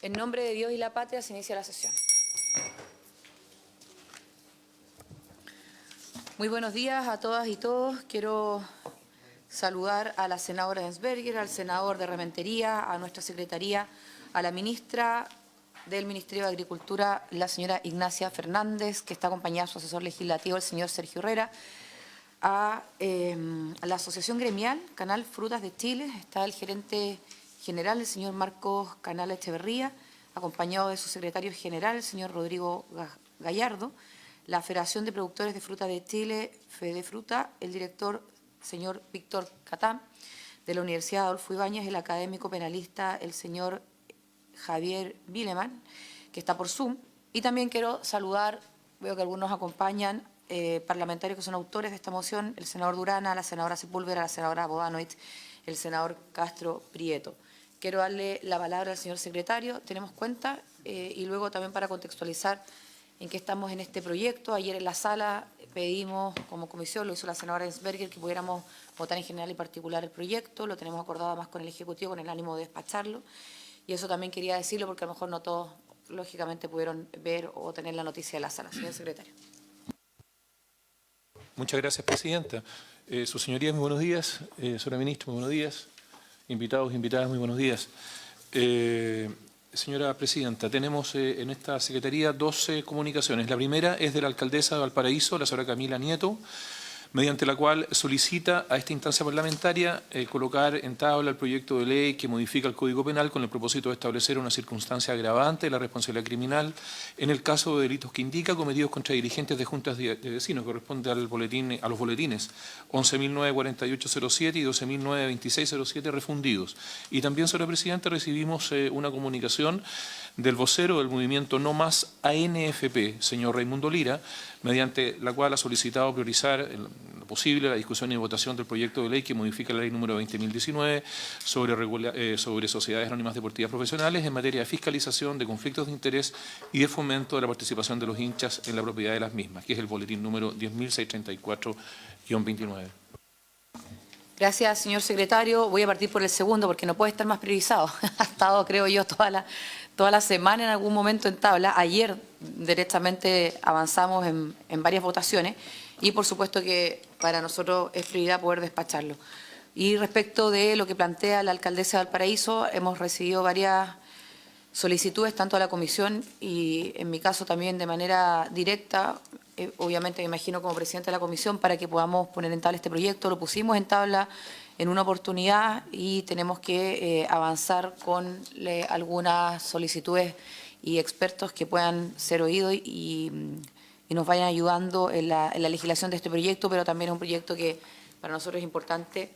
En nombre de Dios y la patria se inicia la sesión. Muy buenos días a todas y todos. Quiero saludar a la senadora Ensberger, al senador de Rementería, a nuestra secretaría, a la ministra del Ministerio de Agricultura, la señora Ignacia Fernández, que está acompañada de su asesor legislativo, el señor Sergio Herrera, a la Asociación Gremial Canal Frutas de Chile, está el gerente general, el señor Marcos Canal Echeverría, acompañado de su secretario general, el señor Rodrigo Gallardo, la Federación de Productores de Fruta de Chile, Fedefruta, el director, señor Víctor Catán, de la Universidad Adolfo Ibáñez, el académico penalista, el señor Javier Vileman, que está por Zoom. Y también quiero saludar, veo que algunos acompañan, parlamentarios que son autores de esta moción, el senador Durana, la senadora Sepúlveda, la senadora Bodanovich, el senador Castro Prieto. Quiero darle la palabra al señor secretario, tenemos cuenta, y luego también para contextualizar en qué estamos en este proyecto. Ayer en la sala pedimos como comisión, lo hizo la senadora Ensberger, que pudiéramos votar en general y particular el proyecto, lo tenemos acordado además con el Ejecutivo con el ánimo de despacharlo, y eso también quería decirlo porque a lo mejor no todos lógicamente pudieron ver o tener la noticia de la sala. Señor secretario. Muchas gracias, presidenta. Su señoría, muy buenos días. Señora ministra, muy buenos días. Invitados, invitadas, muy buenos días. Señora presidenta, tenemos en esta secretaría 12 comunicaciones. La primera es de la alcaldesa de Valparaíso, la señora Camila Nieto, mediante la cual solicita a esta instancia parlamentaria colocar en tabla el proyecto de ley que modifica el Código Penal con el propósito de establecer una circunstancia agravante de la responsabilidad criminal en el caso de delitos que indica cometidos contra dirigentes de juntas de vecinos, que corresponde a los boletines 11.948.07 y 12.926.07 refundidos. Y también, señora presidenta, recibimos una comunicación del vocero del movimiento No Más ANFP, señor Raimundo Lira, mediante la cual ha solicitado priorizar lo posible la discusión y votación del proyecto de ley que modifica la ley número 20.019 sobre sociedades anónimas deportivas profesionales en materia de fiscalización, de conflictos de interés y de fomento de la participación de los hinchas en la propiedad de las mismas, que es el boletín número 10.634-29. Gracias, señor secretario. Voy a partir por el segundo porque no puede estar más priorizado. Ha estado, creo yo, toda la semana en algún momento en tabla. Ayer directamente avanzamos en varias votaciones y por supuesto que para nosotros es prioridad poder despacharlo. Y respecto de lo que plantea la alcaldesa de Valparaíso, hemos recibido varias solicitudes tanto a la comisión y en mi caso también de manera directa, obviamente me imagino como presidente de la comisión, para que podamos poner en tabla este proyecto. Lo pusimos en tabla en una oportunidad y tenemos que avanzar con algunas solicitudes y expertos que puedan ser oídos y nos vayan ayudando en la legislación de este proyecto, pero también es un proyecto que para nosotros es importante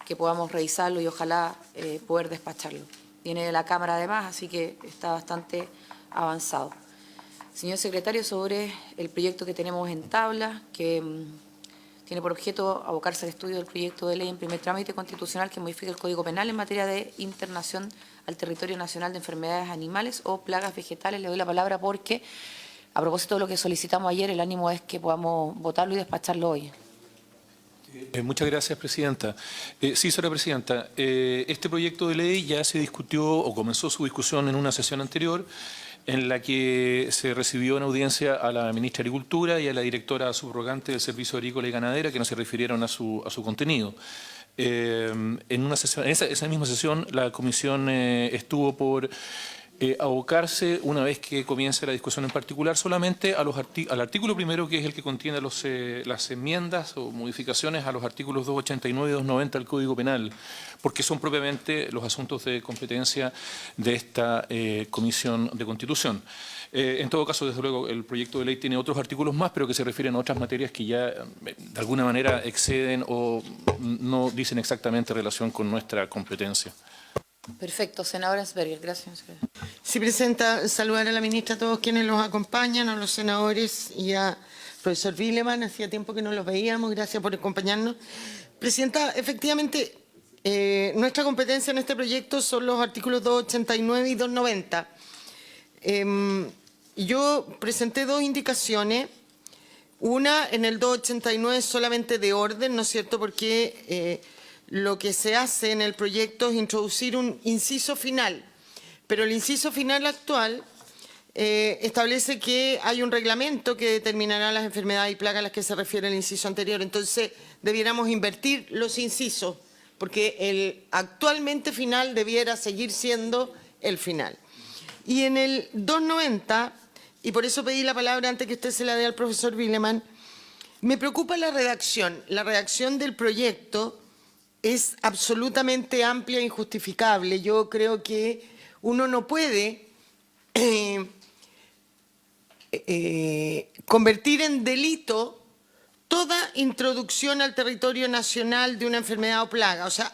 que podamos revisarlo y ojalá poder despacharlo. Viene de la Cámara además, así que está bastante avanzado. Señor secretario, sobre el proyecto que tenemos en tabla, que tiene por objeto abocarse al estudio del proyecto de ley en primer trámite constitucional que modifica el Código Penal en materia de internación al territorio nacional de enfermedades animales o plagas vegetales. Le doy la palabra porque, a propósito de lo que solicitamos ayer, el ánimo es que podamos votarlo y despacharlo hoy. Muchas gracias, presidenta. Sí, señora presidenta, este proyecto de ley ya se discutió o comenzó su discusión en una sesión anterior en la que se recibió en audiencia a la ministra de Agricultura y a la directora subrogante del Servicio Agrícola y Ganadera, que no se refirieron a su contenido. En esa misma sesión la comisión estuvo por abocarse, una vez que comience la discusión en particular, solamente al artículo primero, que es el que contiene las enmiendas o modificaciones a los artículos 289 y 290 del Código Penal, porque son propiamente los asuntos de competencia de esta Comisión de Constitución. En todo caso, desde luego, el proyecto de ley tiene otros artículos más, pero que se refieren a otras materias que ya de alguna manera exceden o no dicen exactamente relación con nuestra competencia. Perfecto. Senadora Ensberger, gracias. Sí, presidenta, saludar a la ministra, a todos quienes los acompañan, a los senadores y a profesor Vileman. Hacía tiempo que no los veíamos, gracias por acompañarnos. Presidenta, efectivamente, nuestra competencia en este proyecto son los artículos 289 y 290. Yo presenté dos indicaciones. Una, en el 289 solamente de orden, ¿no es cierto?, porque lo que se hace en el proyecto es introducir un inciso final, Pero el inciso final actual establece que hay un reglamento que determinará las enfermedades y plagas a las que se refiere el inciso anterior. Entonces, debiéramos invertir los incisos, porque el actualmente final debiera seguir siendo el final. Y en el 290, y por eso pedí la palabra antes que usted se la dé al profesor Wileman, me preocupa la redacción. La redacción del proyecto es absolutamente amplia e injustificable. Yo creo que uno no puede convertir en delito toda introducción al territorio nacional de una enfermedad o plaga. O sea,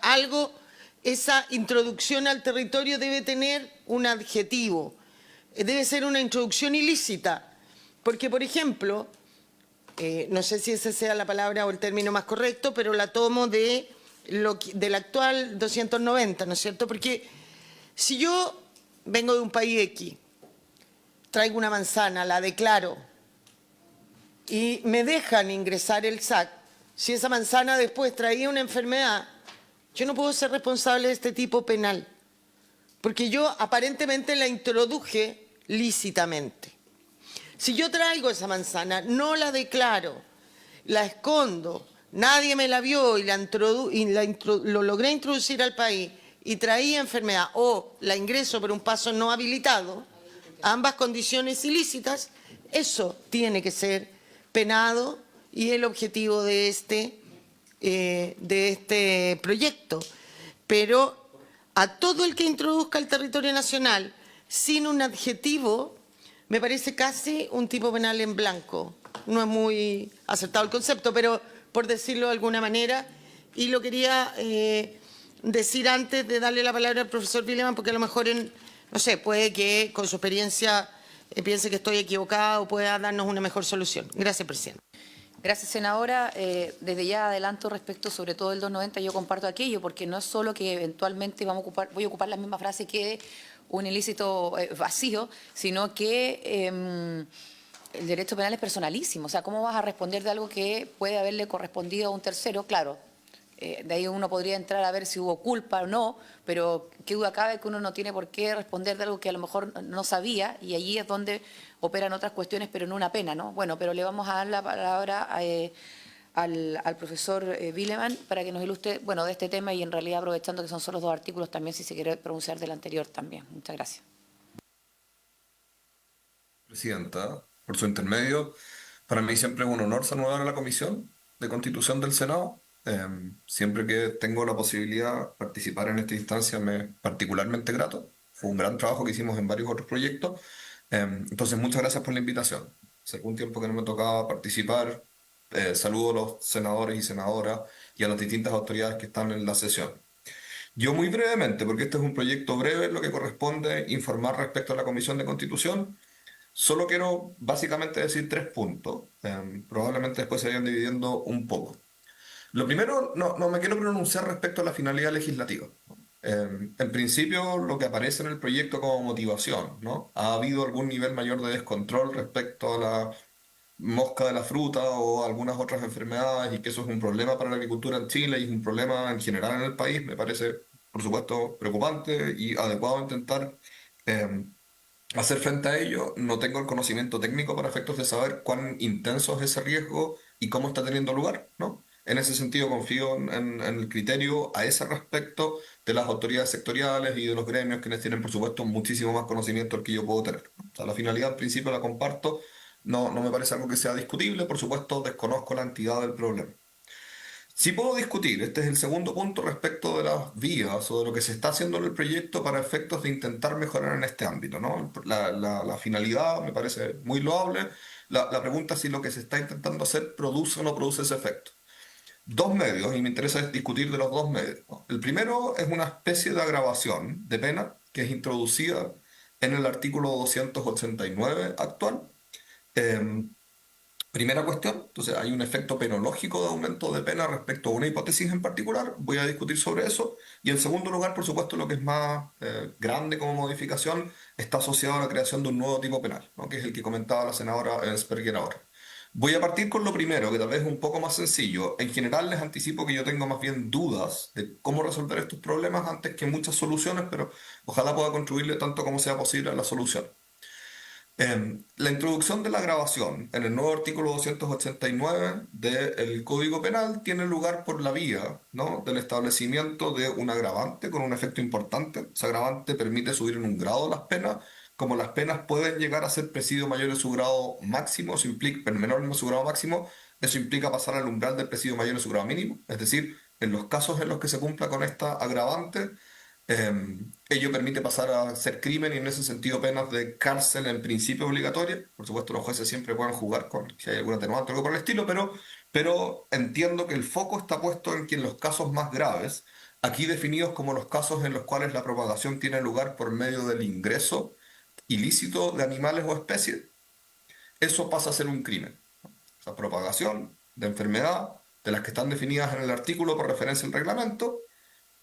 esa introducción al territorio debe tener un adjetivo, debe ser una introducción ilícita. Porque, por ejemplo, no sé si esa sea la palabra o el término más correcto, pero la tomo del actual 290, ¿no es cierto? Porque si yo vengo de un país X, traigo una manzana, la declaro y me dejan ingresar el SAC, si esa manzana después traía una enfermedad, yo no puedo ser responsable de este tipo penal, porque yo aparentemente la introduje lícitamente. Si yo traigo esa manzana, no la declaro, la escondo, nadie me la vio y lo logré introducir al país y traía enfermedad o la ingreso por un paso no habilitado, ambas condiciones ilícitas, eso tiene que ser penado y el objetivo de este proyecto. Pero a todo el que introduzca el territorio nacional sin un adjetivo, me parece casi un tipo penal en blanco. No es muy acertado el concepto, pero por decirlo de alguna manera, y lo quería decir antes de darle la palabra al profesor Wileman, porque a lo mejor, no sé, puede que con su experiencia piense que estoy equivocada o pueda darnos una mejor solución. Gracias, presidente. Gracias, senadora. Desde ya adelanto respecto sobre todo el 290, yo comparto aquello, porque no es solo que eventualmente voy a ocupar la misma frase que un ilícito vacío, sino que el derecho penal es personalísimo. O sea, ¿cómo vas a responder de algo que puede haberle correspondido a un tercero? Claro, de ahí uno podría entrar a ver si hubo culpa o no, pero qué duda cabe que uno no tiene por qué responder de algo que a lo mejor no sabía, y allí es donde operan otras cuestiones, pero no una pena, ¿no? Bueno, pero le vamos a dar la palabra al profesor Wileman para que nos ilustre, bueno, de este tema, y en realidad aprovechando que son solo 2 artículos también, si se quiere pronunciar del anterior también. Muchas gracias. Presidenta, por su intermedio, para mí siempre es un honor saludar a la Comisión de Constitución del Senado. Siempre que tengo la posibilidad de participar en esta instancia me es particularmente grato. Fue un gran trabajo que hicimos en varios otros proyectos. Entonces, muchas gracias por la invitación. Hace algún tiempo que no me tocaba participar. Saludo a los senadores y senadoras y a las distintas autoridades que están en la sesión. Yo muy brevemente, porque este es un proyecto breve, lo que corresponde informar respecto a la Comisión de Constitución. Solo quiero básicamente decir 3 puntos. Probablemente después se vayan dividiendo un poco. Lo primero, no me quiero pronunciar respecto a la finalidad legislativa. En principio, lo que aparece en el proyecto como motivación, ¿no? Ha habido algún nivel mayor de descontrol respecto a la mosca de la fruta o algunas otras enfermedades, y que eso es un problema para la agricultura en Chile y es un problema en general en el país. Me parece, por supuesto, preocupante y adecuado intentar hacer frente a ello. No tengo el conocimiento técnico para efectos de saber cuán intenso es ese riesgo y cómo está teniendo lugar, ¿no? En ese sentido, confío en el criterio a ese respecto de las autoridades sectoriales y de los gremios, quienes tienen, por supuesto, muchísimo más conocimiento del que yo puedo tener. O sea, la finalidad, al principio, la comparto. No me parece algo que sea discutible. Por supuesto, desconozco la entidad del problema. Sí puedo discutir, este es el segundo punto, respecto de las vías o de lo que se está haciendo en el proyecto para efectos de intentar mejorar en este ámbito, ¿no? La finalidad me parece muy loable. La pregunta es si lo que se está intentando hacer produce o no produce ese efecto. 2 medios, y me interesa discutir de los 2 medios, ¿no? El primero es una especie de agravación de pena que es introducida en el artículo 289 actual. Primera cuestión, entonces hay un efecto penológico de aumento de pena respecto a una hipótesis en particular. Voy a discutir sobre eso. Y en segundo lugar, por supuesto, lo que es más grande como modificación está asociado a la creación de un nuevo tipo penal, ¿no? Que es el que comentaba la senadora Ensperger ahora. Voy a partir con lo primero, que tal vez es un poco más sencillo. En general les anticipo que yo tengo más bien dudas de cómo resolver estos problemas antes que muchas soluciones, pero ojalá pueda contribuirle tanto como sea posible a la solución. La introducción de la grabación en el nuevo artículo 289 del Código Penal tiene lugar por la vía, ¿no?, del establecimiento de un agravante con un efecto importante. Ese agravante permite subir en un grado las penas. Como las penas pueden llegar a ser presidio mayor en su grado máximo, eso implica, pero menor en su grado máximo, eso implica pasar al umbral del presidio mayor en su grado mínimo. Es decir, en los casos en los que se cumpla con esta agravante, ello permite pasar a ser crimen y en ese sentido penas de cárcel en principio obligatoria. Por supuesto, los jueces siempre pueden jugar con si hay algún atenuante o algo por el estilo, pero entiendo que el foco está puesto en que en los casos más graves, aquí definidos como los casos en los cuales la propagación tiene lugar por medio del ingreso ilícito de animales o especies, eso pasa a ser un crimen. O sea, propagación de enfermedad de las que están definidas en el artículo por referencia al reglamento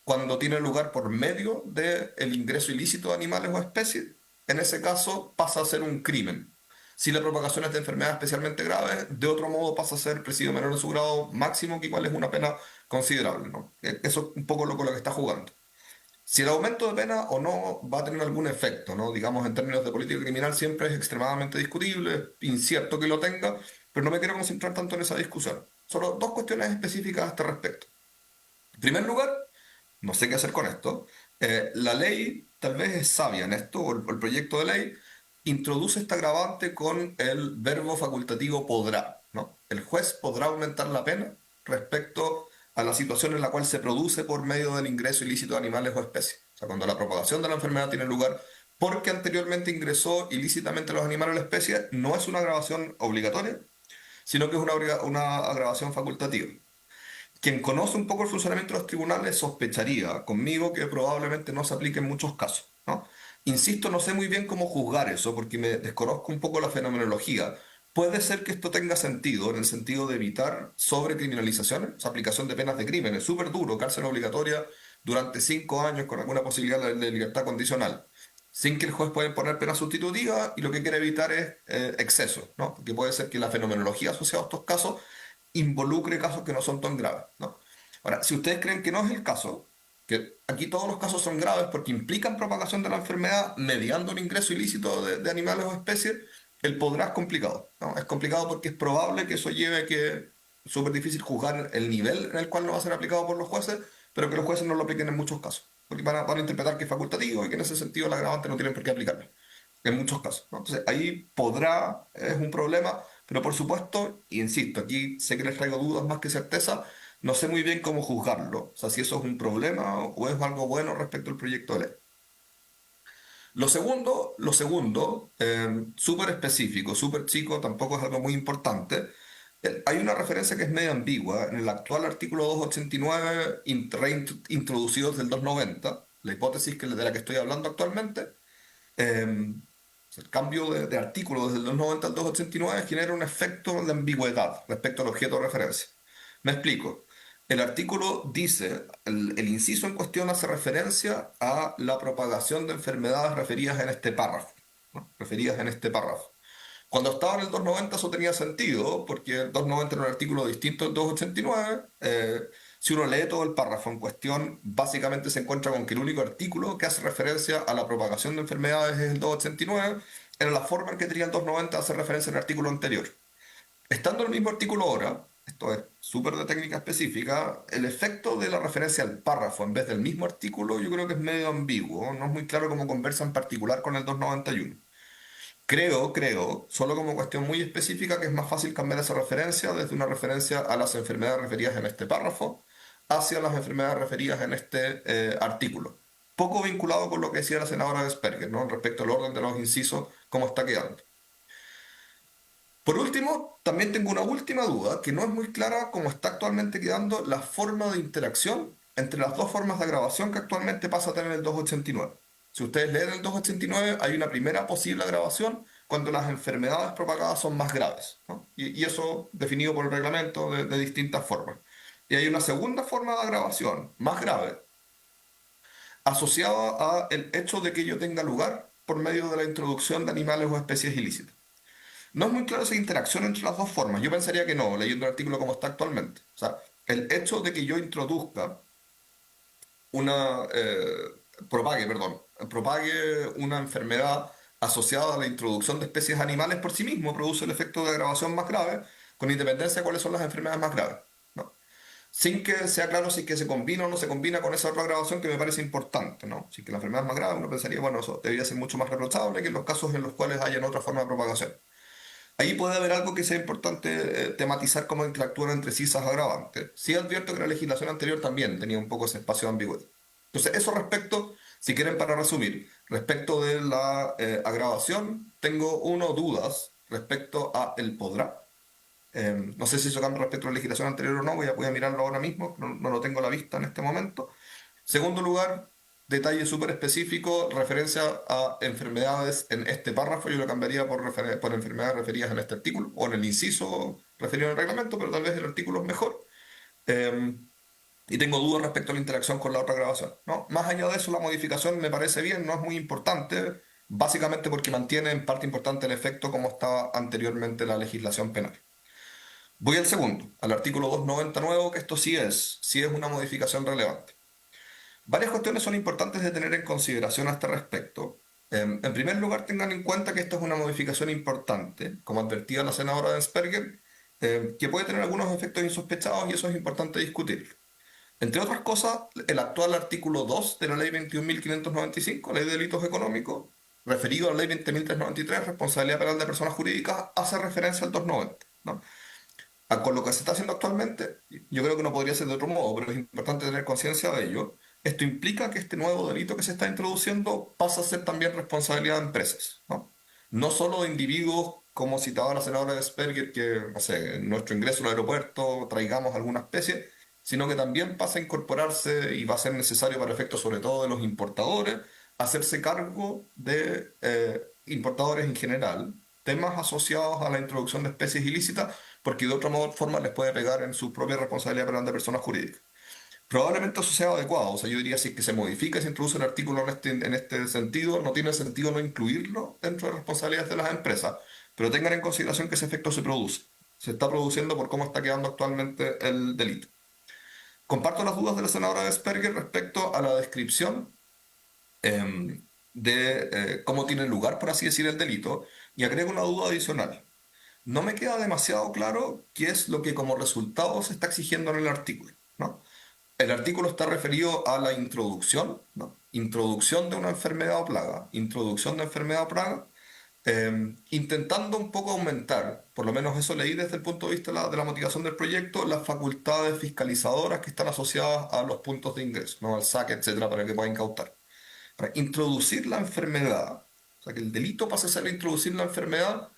cuando tiene lugar por medio del ingreso ilícito de animales o especies, en ese caso pasa a ser un crimen. Si la propagación es de enfermedades especialmente graves, de otro modo pasa a ser presidio menor en su grado máximo, que igual es una pena considerable, ¿no? Eso es un poco lo con lo que está jugando. Si el aumento de pena o no va a tener algún efecto, ¿no? Digamos, en términos de política criminal siempre es extremadamente discutible, incierto que lo tenga, pero no me quiero concentrar tanto en esa discusión. Solo dos cuestiones específicas a este respecto. En primer lugar, no sé qué hacer con esto. La ley tal vez es sabia en esto, o el proyecto de ley introduce este agravante con el verbo facultativo podrá, ¿no? El juez podrá aumentar la pena respecto a la situación en la cual se produce por medio del ingreso ilícito de animales o especies. O sea, cuando la propagación de la enfermedad tiene lugar porque anteriormente ingresó ilícitamente los animales o la especie, no es una agravación obligatoria, sino que es una agravación facultativa. Quien conoce un poco el funcionamiento de los tribunales sospecharía conmigo que probablemente no se aplique en muchos casos, ¿no? Insisto, no sé muy bien cómo juzgar eso porque me desconozco un poco la fenomenología. Puede ser que esto tenga sentido en el sentido de evitar sobrecriminalizaciones, aplicación de penas de crímenes, súper duro, cárcel obligatoria durante 5 años con alguna posibilidad de libertad condicional, sin que el juez pueda imponer pena sustitutiva y lo que quiere evitar es excesos, ¿no? Porque puede ser que la fenomenología asociada a estos casos involucre casos que no son tan graves, ¿no? Ahora, si ustedes creen que no es el caso, que aquí todos los casos son graves porque implican propagación de la enfermedad mediando un ingreso ilícito de animales o especies, el podrá es complicado, ¿no? Es complicado porque es probable que eso lleve a que es súper difícil juzgar el nivel en el cual no va a ser aplicado por los jueces, pero que los jueces no lo apliquen en muchos casos, porque van a interpretar que es facultativo y que en ese sentido el agravante no tienen por qué aplicarlo, en muchos casos, ¿no? Entonces ahí podrá, es un problema, pero por supuesto, insisto, aquí sé que les traigo dudas más que certeza, no sé muy bien cómo juzgarlo, o sea, si eso es un problema o es algo bueno respecto al proyecto de ley. Lo segundo, súper específico, súper chico, tampoco es algo muy importante. Hay una referencia que es medio ambigua en el actual artículo 289, reintroducido desde el 290, la hipótesis de la que estoy hablando actualmente. El cambio de artículo desde el 290 al 289 genera un efecto de ambigüedad respecto al objeto de referencia. Me explico. El artículo dice, el inciso en cuestión hace referencia a la propagación de enfermedades referidas en este párrafo, ¿no? Referidas en este párrafo. Cuando estaba en el 290 eso tenía sentido, porque el 290 era un artículo distinto al 289. Si uno lee todo el párrafo en cuestión, básicamente se encuentra con que el único artículo que hace referencia a la propagación de enfermedades es el 289, en la forma en que tenía el 290 hace referencia al artículo anterior. Estando en el mismo artículo ahora, esto es súper de técnica específica, el efecto de la referencia al párrafo en vez del mismo artículo yo creo que es medio ambiguo, no es muy claro cómo conversa en particular con el 291. Creo, solo como cuestión muy específica, que es más fácil cambiar esa referencia desde una referencia a las enfermedades referidas en este párrafo hacia las enfermedades referidas en este artículo. Poco vinculado con lo que decía la senadora Vesperger, ¿no?, respecto al orden de los incisos, cómo está quedando. Por último, también tengo una última duda, que no es muy clara cómo está actualmente quedando la forma de interacción entre las dos formas de agravación que actualmente pasa a tener el 289. Si ustedes leen el 289, hay una primera posible agravación cuando las enfermedades propagadas son más graves, ¿no? Y eso definido por el reglamento de distintas formas. Y hay una segunda forma de agravación, más grave, asociada al hecho de que ello tenga lugar por medio de la introducción de animales o especies ilícitas. No es muy claro esa interacción entre las dos formas. Yo pensaría que no, leyendo el artículo como está actualmente. O sea, el hecho de que yo introduzca una, propague una enfermedad asociada a la introducción de especies animales por sí mismo produce el efecto de agravación más grave, con independencia de cuáles son las enfermedades más graves, ¿no? Sin que sea claro si es que se combina o no se combina con esa otra grabación que me parece importante, ¿no? Si es que la enfermedad es más grave, uno pensaría, bueno, eso debería ser mucho más reprochable que en los casos en los cuales hayan otra forma de propagación. Ahí puede haber algo que sea importante tematizar cómo interactúan entre sí esas agravantes. Sí advierto que la legislación anterior también tenía un poco ese espacio de ambigüedad. Entonces, eso respecto, si quieren para resumir, respecto de la agravación, tengo dudas respecto a el podrá. No sé si eso cambia respecto a la legislación anterior o no, voy a mirarlo ahora mismo, no lo tengo a la vista en este momento. Segundo lugar, detalle súper específico, referencia a enfermedades en este párrafo, yo lo cambiaría por enfermedades referidas en este artículo, o en el inciso referido al reglamento, pero tal vez el artículo es mejor. Eh, y tengo dudas respecto a la interacción con la otra grabación, ¿no? Más allá de eso, la modificación me parece bien, no es muy importante, básicamente porque mantiene en parte importante el efecto como estaba anteriormente la legislación penal. Voy al segundo, al artículo 290 nuevo, que esto sí es una modificación relevante. Varias cuestiones son importantes de tener en consideración a este respecto. En primer lugar, tengan en cuenta que esta es una modificación importante, como advertía la senadora Densperger, que puede tener algunos efectos insospechados y eso es importante discutir. Entre otras cosas, el actual artículo 2 de la Ley 21.595, Ley de Delitos Económicos, referido a la Ley 20.393, Responsabilidad Penal de Personas Jurídicas, hace referencia al 290, ¿no? Con lo que se está haciendo actualmente, yo creo que no podría ser de otro modo, pero es importante tener conciencia de ello. Esto implica que este nuevo delito que se está introduciendo pasa a ser también responsabilidad de empresas, ¿no? No solo de individuos, como citaba la senadora Sperger, que, no sé, en nuestro ingreso al aeropuerto traigamos alguna especie, sino que también pasa a incorporarse y va a ser necesario para efectos sobre todo de los importadores, hacerse cargo de importadores en general, temas asociados a la introducción de especies ilícitas porque de otra forma les puede pegar en su propia responsabilidad penal de personas jurídicas. Probablemente eso sea adecuado, o sea, yo diría si es que se modifica, se introduce el artículo en este sentido, no tiene sentido no incluirlo dentro de responsabilidades de las empresas, pero tengan en consideración que ese efecto se produce, se está produciendo por cómo está quedando actualmente el delito. Comparto las dudas de la senadora Vesperger respecto a la descripción de cómo tiene lugar, por así decir, el delito, y agrego una duda adicional. No me queda demasiado claro qué es lo que como resultado se está exigiendo en el artículo, ¿no? El artículo está referido a la introducción, ¿no? Introducción de una enfermedad o plaga, introducción de enfermedad o plaga, intentando un poco aumentar, por lo menos eso leí desde el punto de vista de la motivación del proyecto, las facultades fiscalizadoras que están asociadas a los puntos de ingreso, ¿no? Al SAC, etcétera, para que puedan incautar. Para introducir la enfermedad, o sea, que el delito pase a ser introducir la enfermedad,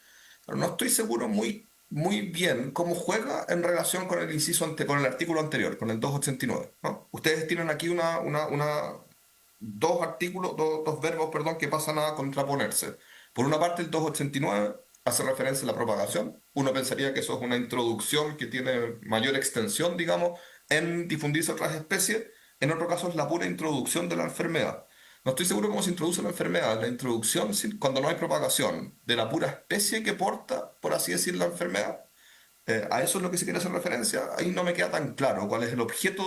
pero no estoy seguro muy bien cómo juega en relación con el inciso con el artículo anterior, con el 289, ¿no? Ustedes tienen aquí dos artículos, dos verbos, perdón, que pasan a contraponerse. Por una parte, el 289 hace referencia a la propagación. Uno pensaría que eso es una introducción que tiene mayor extensión, digamos, en difundirse otras especies. En otro caso, es la pura introducción de la enfermedad. No estoy seguro cómo se introduce la enfermedad. La introducción, cuando no hay propagación, de la pura especie que porta, por así decir, la enfermedad. A eso es lo que se quiere hacer referencia. Ahí no me queda tan claro cuál es el objeto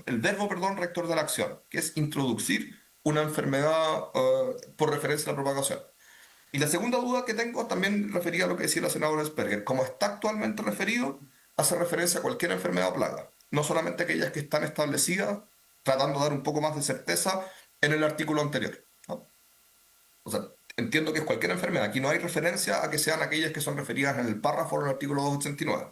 el verbo, perdón, rector de la acción, que es introducir una enfermedad por referencia a la propagación. Y la segunda duda que tengo también refería a lo que decía la senadora Sperger. Como está actualmente referido, hace referencia a cualquier enfermedad o plaga, no solamente aquellas que están establecidas, tratando de dar un poco más de certeza en el artículo anterior, ¿no? O sea, entiendo que es cualquier enfermedad. Aquí no hay referencia a que sean aquellas que son referidas en el párrafo del artículo 289.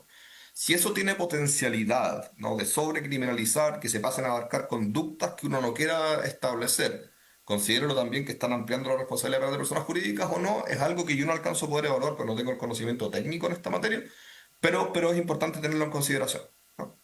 Si eso tiene potencialidad, ¿no?, de sobrecriminalizar, que se pasen a abarcar conductas que uno no quiera establecer, considero también que están ampliando la responsabilidad penal de personas jurídicas o no, es algo que yo no alcanzo a poder evaluar, porque no tengo el conocimiento técnico en esta materia, pero es importante tenerlo en consideración, ¿no?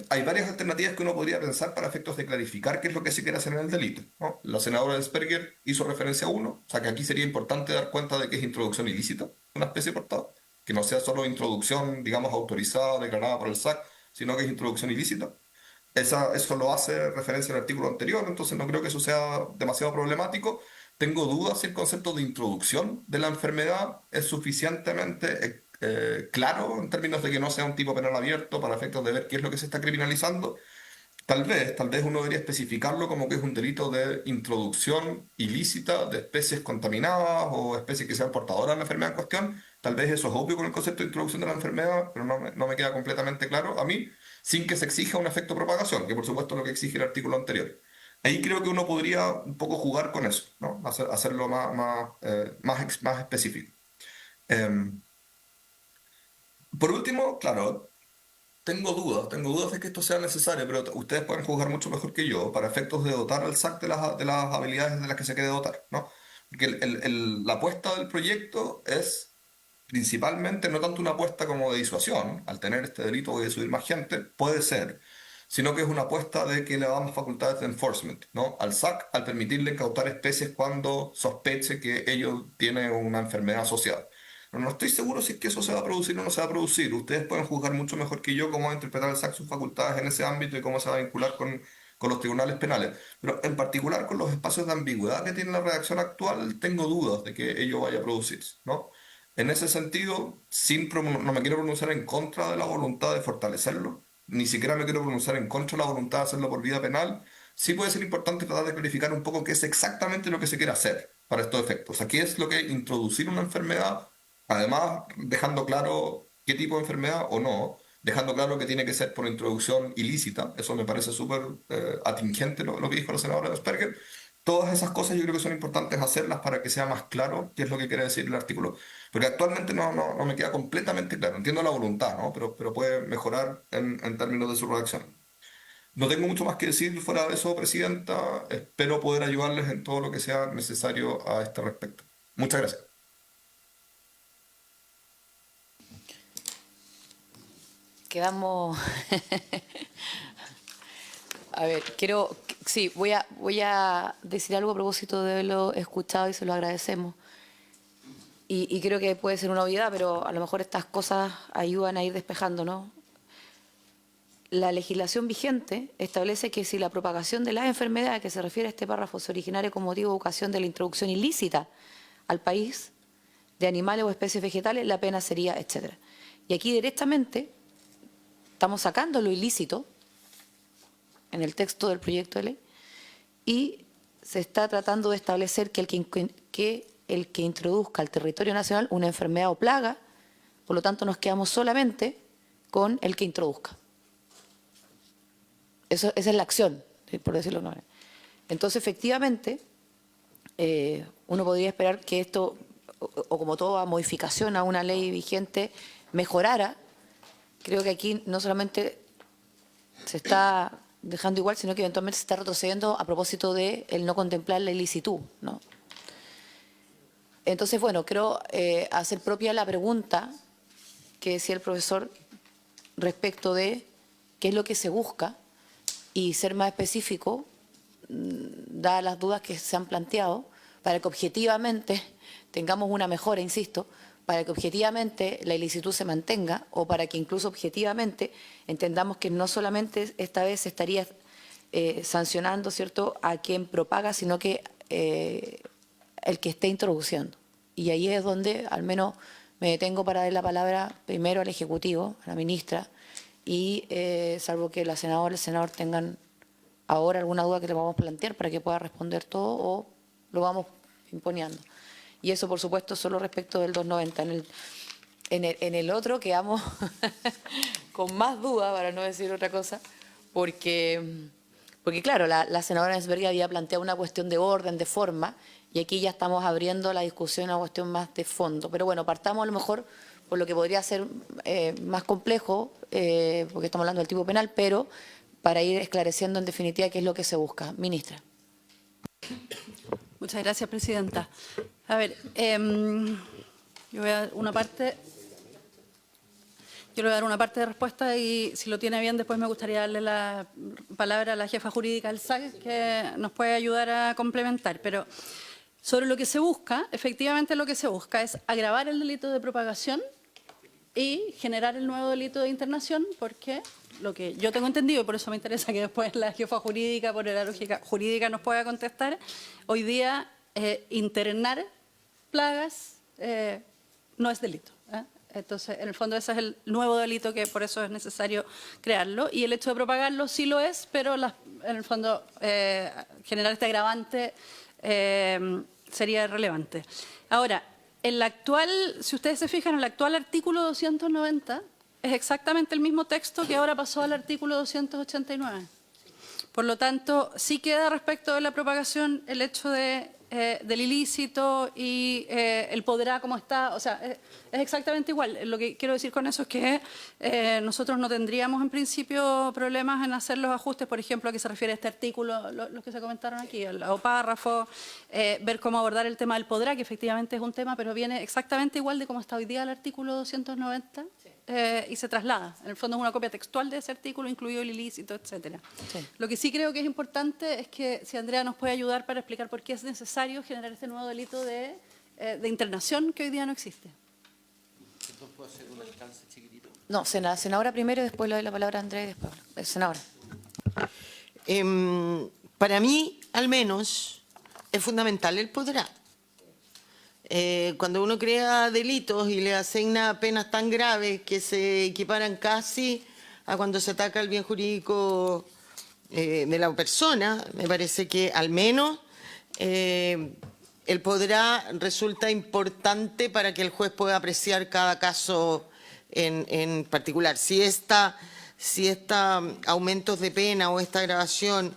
Hay varias alternativas que uno podría pensar para efectos de clarificar qué es lo que se quiere hacer en el delito, ¿no? La senadora Sperger hizo referencia a uno, o sea que aquí sería importante dar cuenta de que es introducción ilícita, una especie portada, que no sea solo introducción, digamos, autorizada, declarada por el SAC, sino que es introducción ilícita. Eso lo hace referencia al artículo anterior, entonces no creo que eso sea demasiado problemático, tengo dudas si el concepto de introducción de la enfermedad es suficientemente claro en términos de que no sea un tipo penal abierto para efectos de ver qué es lo que se está criminalizando. Tal vez uno debería especificarlo como que es un delito de introducción ilícita de especies contaminadas o especies que sean portadoras de la enfermedad en cuestión. Tal vez eso es obvio con el concepto de introducción de la enfermedad, pero no me queda completamente claro a mí, sin que se exija un efecto propagación, que por supuesto es lo que exige el artículo anterior. Ahí creo que uno podría un poco jugar con eso, ¿no? Hacerlo más específico. Em, por último, claro, tengo dudas de que esto sea necesario, pero ustedes pueden juzgar mucho mejor que yo para efectos de dotar al SAC de las habilidades de las que se quiere dotar, ¿no? Porque la apuesta del proyecto es principalmente no tanto una apuesta como de disuasión, al tener este delito voy a subir más gente, puede ser, sino que es una apuesta de que le damos facultades de enforcement, ¿no? Al SAC al permitirle incautar especies cuando sospeche que ellos tienen una enfermedad asociada. No estoy seguro si es que eso se va a producir o no se va a producir. Ustedes pueden juzgar mucho mejor que yo cómo va a interpretar el SAC sus facultades en ese ámbito y cómo se va a vincular con los tribunales penales. Pero en particular con los espacios de ambigüedad que tiene la redacción actual, tengo dudas de que ello vaya a producirse, ¿no? En ese sentido, no me quiero pronunciar en contra de la voluntad de fortalecerlo, ni siquiera me quiero pronunciar en contra de la voluntad de hacerlo por vía penal. Sí puede ser importante tratar de clarificar un poco qué es exactamente lo que se quiere hacer para estos efectos. O sea, qué es lo que es introducir una enfermedad, además dejando claro qué tipo de enfermedad o no, dejando claro que tiene que ser por introducción ilícita. Eso me parece súper atingente lo que dijo la senadora Asperger. Todas esas cosas yo creo que son importantes hacerlas para que sea más claro qué es lo que quiere decir el artículo. Porque actualmente no me queda completamente claro. Entiendo la voluntad, ¿no? Pero puede mejorar en términos de su redacción. No tengo mucho más que decir fuera de eso, Presidenta. Espero poder ayudarles en todo lo que sea necesario a este respecto. Muchas gracias. Quedamos... A ver, sí, voy a decir algo a propósito de haberlo escuchado y se lo agradecemos. Y creo que puede ser una obviedad, pero a lo mejor estas cosas ayudan a ir despejando, ¿no? La legislación vigente establece que si la propagación de las enfermedades a que se refiere a este párrafo se originaria con motivo o ocasión de la introducción ilícita al país de animales o especies vegetales, la pena sería, etcétera. Y aquí directamente estamos sacando lo ilícito en el texto del proyecto de ley y se está tratando de establecer que el que introduzca al territorio nacional una enfermedad o plaga, por lo tanto nos quedamos solamente con el que introduzca. Esa es la acción, por decirlo de una manera. Entonces, efectivamente, uno podría esperar que esto, o como toda modificación a una ley vigente, mejorara. Creo que aquí no solamente se está dejando igual, sino que eventualmente se está retrocediendo a propósito de el no contemplar la ilicitud, ¿no? Entonces, bueno, creo hacer propia la pregunta que decía el profesor respecto de qué es lo que se busca y ser más específico, dadas las dudas que se han planteado, para que objetivamente tengamos una mejora, insisto, para que objetivamente la ilicitud se mantenga o para que incluso objetivamente entendamos que no solamente esta vez se estaría sancionando, ¿cierto?, a quien propaga, sino que el que esté introduciendo. Y ahí es donde al menos me detengo para dar la palabra primero al Ejecutivo, a la ministra, y salvo que la senadora y el senador tengan ahora alguna duda que le vamos a plantear para que pueda responder todo o lo vamos imponiendo. Y eso, por supuesto, solo respecto del 290. En el otro quedamos con más duda, para no decir otra cosa, porque claro, la senadora Asperger había planteado una cuestión de orden, de forma, y aquí ya estamos abriendo la discusión a una cuestión más de fondo. Pero bueno, partamos a lo mejor por lo que podría ser más complejo, porque estamos hablando del tipo penal, pero para ir esclareciendo en definitiva qué es lo que se busca. Ministra. Muchas gracias, Presidenta. A ver, yo voy a dar una parte de respuesta y si lo tiene bien después me gustaría darle la palabra a la jefa jurídica del SAC que nos puede ayudar a complementar. Pero sobre lo que se busca, efectivamente lo que se busca es agravar el delito de propagación y generar el nuevo delito de internación, porque lo que yo tengo entendido, y por eso me interesa que después la jefa jurídica, por la lógica jurídica, nos pueda contestar, hoy día internar plagas no es delito. Entonces, en el fondo, ese es el nuevo delito que por eso es necesario crearlo. Y el hecho de propagarlo sí lo es, pero en el fondo generar este agravante sería relevante. Ahora, si ustedes se fijan, el actual artículo 290 es exactamente el mismo texto que ahora pasó al artículo 289. Por lo tanto, sí queda respecto de la propagación el hecho del ilícito y el podrá como está, o sea, es exactamente igual. Lo que quiero decir con eso es que nosotros no tendríamos en principio problemas en hacer los ajustes, por ejemplo, a qué se refiere este artículo, los que se comentaron aquí, o párrafo, ver cómo abordar el tema del podrá, que efectivamente es un tema, pero viene exactamente igual de cómo está hoy día el artículo 290. Y se traslada. En el fondo es una copia textual de ese artículo, incluido el ilícito, etcétera. Sí. Lo que sí creo que es importante es que si Andrea nos puede ayudar para explicar por qué es necesario generar este nuevo delito de internación que hoy día no existe. ¿Puedo hacer un alcance chiquitito? No, senadora primero y después le doy la palabra a Andrea y después senadora. Para mí, al menos, es fundamental el podrá. Cuando uno crea delitos y le asigna penas tan graves que se equiparan casi a cuando se ataca el bien jurídico de la persona, me parece que al menos el podrá resulta importante para que el juez pueda apreciar cada caso en particular. Si esta aumentos de pena o esta agravación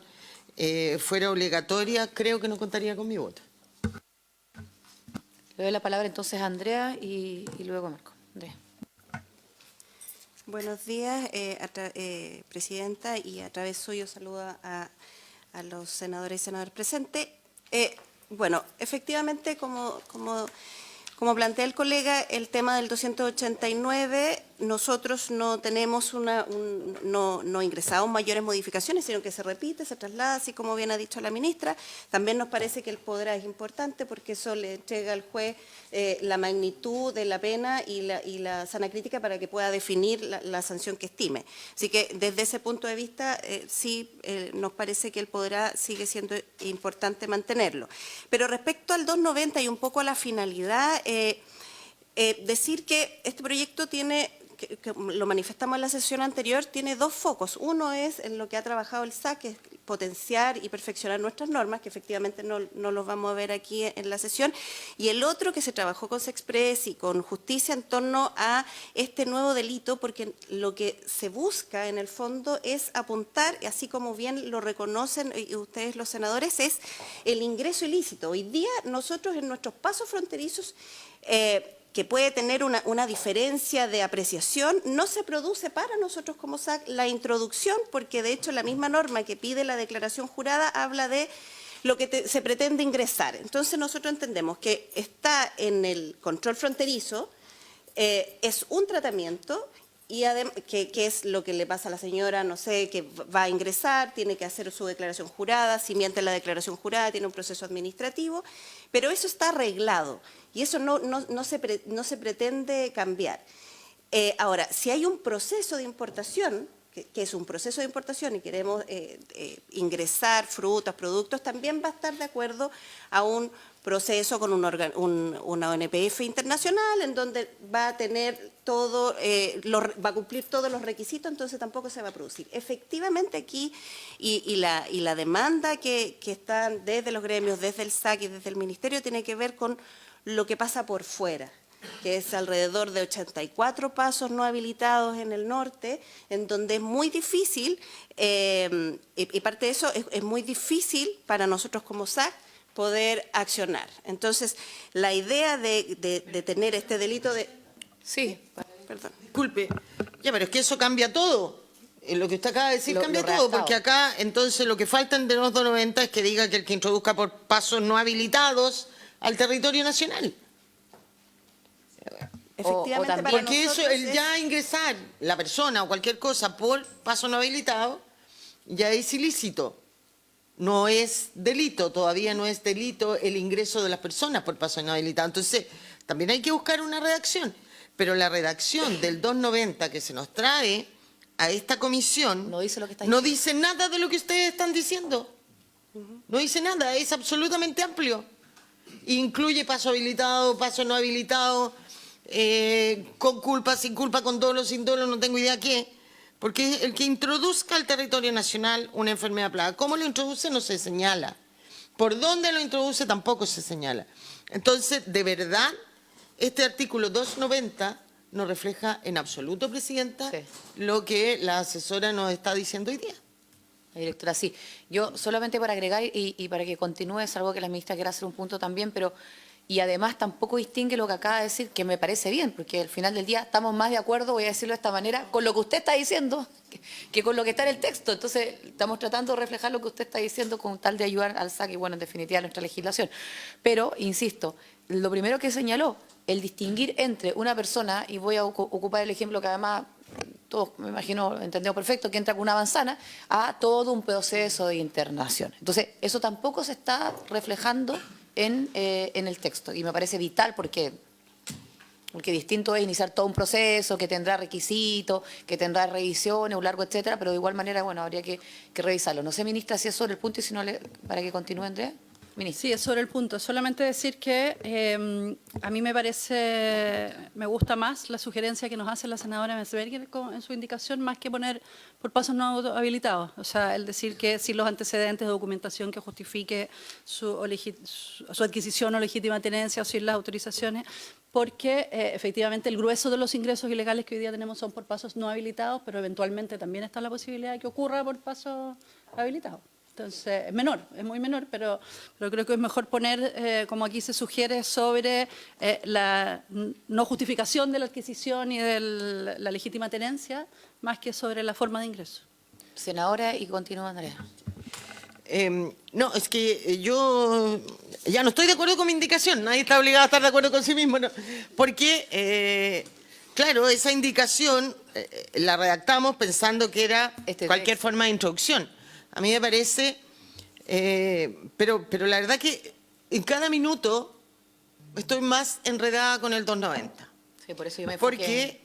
fuera obligatoria, creo que no contaría con mi voto. Le doy la palabra entonces a Andrea y luego a Marco. Andrea. Buenos días, Presidenta, y a través suyo saludo a los senadores y senadoras presentes. Bueno, efectivamente, como plantea el colega, el tema del 289, nosotros no tenemos no ingresamos mayores modificaciones, sino que se repite, se traslada, así como bien ha dicho la ministra. También nos parece que el podrá es importante porque eso le entrega al juez la magnitud de la pena y la sana crítica para que pueda definir la sanción que estime. Así que desde ese punto de vista, sí nos parece que el podrá sigue siendo importante mantenerlo. Pero respecto al 290 y un poco a la finalidad, decir que este proyecto tiene, que lo manifestamos en la sesión anterior, tiene dos focos. Uno es en lo que ha trabajado el SAC, que es potenciar y perfeccionar nuestras normas, que efectivamente no los vamos a ver aquí en la sesión, y el otro que se trabajó con Sexpress y con Justicia en torno a este nuevo delito, porque lo que se busca en el fondo es apuntar, así como bien lo reconocen ustedes los senadores, es el ingreso ilícito. Hoy día nosotros en nuestros pasos fronterizos que puede tener una diferencia de apreciación, no se produce para nosotros como SAC la introducción, porque de hecho la misma norma que pide la declaración jurada habla de lo que se pretende ingresar. Entonces nosotros entendemos que está en el control fronterizo, es un tratamiento y que es lo que le pasa a la señora, no sé, que va a ingresar, tiene que hacer su declaración jurada, si miente la declaración jurada tiene un proceso administrativo, pero eso está arreglado y eso no se pretende cambiar. Ahora, si hay un proceso de importación, que es un proceso de importación y queremos ingresar frutas, productos, también va a estar de acuerdo a un proceso con una ONPF internacional en donde va a tener todo, va a cumplir todos los requisitos, entonces tampoco se va a producir. Efectivamente aquí, y la demanda que están desde los gremios, desde el SAC y desde el Ministerio, tiene que ver con lo que pasa por fuera, que es alrededor de 84 pasos no habilitados en el norte, en donde es muy difícil, y parte de eso es muy difícil para nosotros como SAC poder accionar. Entonces, la idea de tener este delito de... Sí. Perdón. Disculpe, ya, pero es que eso cambia todo. Lo que usted acaba de decir cambia todo, porque acá, entonces, lo que falta en el 290 es que diga que el que introduzca por pasos no habilitados al territorio nacional. Efectivamente, para porque eso, el ya ingresar la persona o cualquier cosa por paso no habilitado, ya es ilícito. No es delito, todavía no es delito el ingreso de las personas por paso no habilitado. Entonces, también hay que buscar una redacción. Pero la redacción del 290 que se nos trae a esta comisión no dice lo que está no dice nada de lo que ustedes están diciendo. No dice nada, es absolutamente amplio. incluye paso habilitado, paso no habilitado, con culpa, sin culpa, con dolo, sin dolo, no tengo idea qué, porque el que introduzca al territorio nacional una enfermedad plaga, ¿cómo lo introduce? No se señala. ¿Por dónde lo introduce? Tampoco se señala. Entonces, de verdad, este artículo 290 no refleja en absoluto, Presidenta, Sí. lo que la asesora nos está diciendo hoy día. La directora, sí. Yo solamente para agregar y para que continúe, es algo que la ministra quiere hacer un punto también, pero y además tampoco distingue lo que acaba de decir, que me parece bien, porque al final del día estamos más de acuerdo, voy a decirlo de esta manera, con lo que usted está diciendo que con lo que está en el texto. Entonces, estamos tratando de reflejar lo que usted está diciendo con tal de ayudar al SAC y, bueno, en definitiva, a nuestra legislación. Pero, insisto, lo primero que señaló, el distinguir entre una persona, y voy a ocupar el ejemplo que además todos, me imagino, entendemos perfecto, que entra con una manzana, a todo un proceso de internación. Entonces, eso tampoco se está reflejando en el texto, y me parece vital porque distinto es iniciar todo un proceso que tendrá requisitos, que tendrá revisiones, un largo etcétera, pero de igual manera, bueno, habría que revisarlo. No sé, ministra, si es sobre el punto y si no, para que continúe, Andrea. Ministra. Sí, es sobre el punto. Solamente decir que a mí me gusta más la sugerencia que nos hace la senadora Metzberger en su indicación, más que poner por pasos no habilitados. O sea, el decir que sin los antecedentes de documentación que justifique su adquisición o legítima tenencia o sin las autorizaciones, porque efectivamente el grueso de los ingresos ilegales que hoy día tenemos son por pasos no habilitados, pero eventualmente también está la posibilidad de que ocurra por pasos habilitados. Entonces, es menor, es muy menor, pero creo que es mejor poner, como aquí se sugiere, sobre la no justificación de la adquisición y de la legítima tenencia, más que sobre la forma de ingreso. Senadora, y continúa, Andrea. No, es que yo ya no estoy de acuerdo con mi indicación, nadie está obligado a estar de acuerdo con sí mismo, ¿no? Porque, claro, esa indicación la redactamos pensando que era cualquier forma de introducción. A mí me parece, pero la verdad que en cada minuto estoy más enredada con el 290. Sí, por eso yo me enfoqué.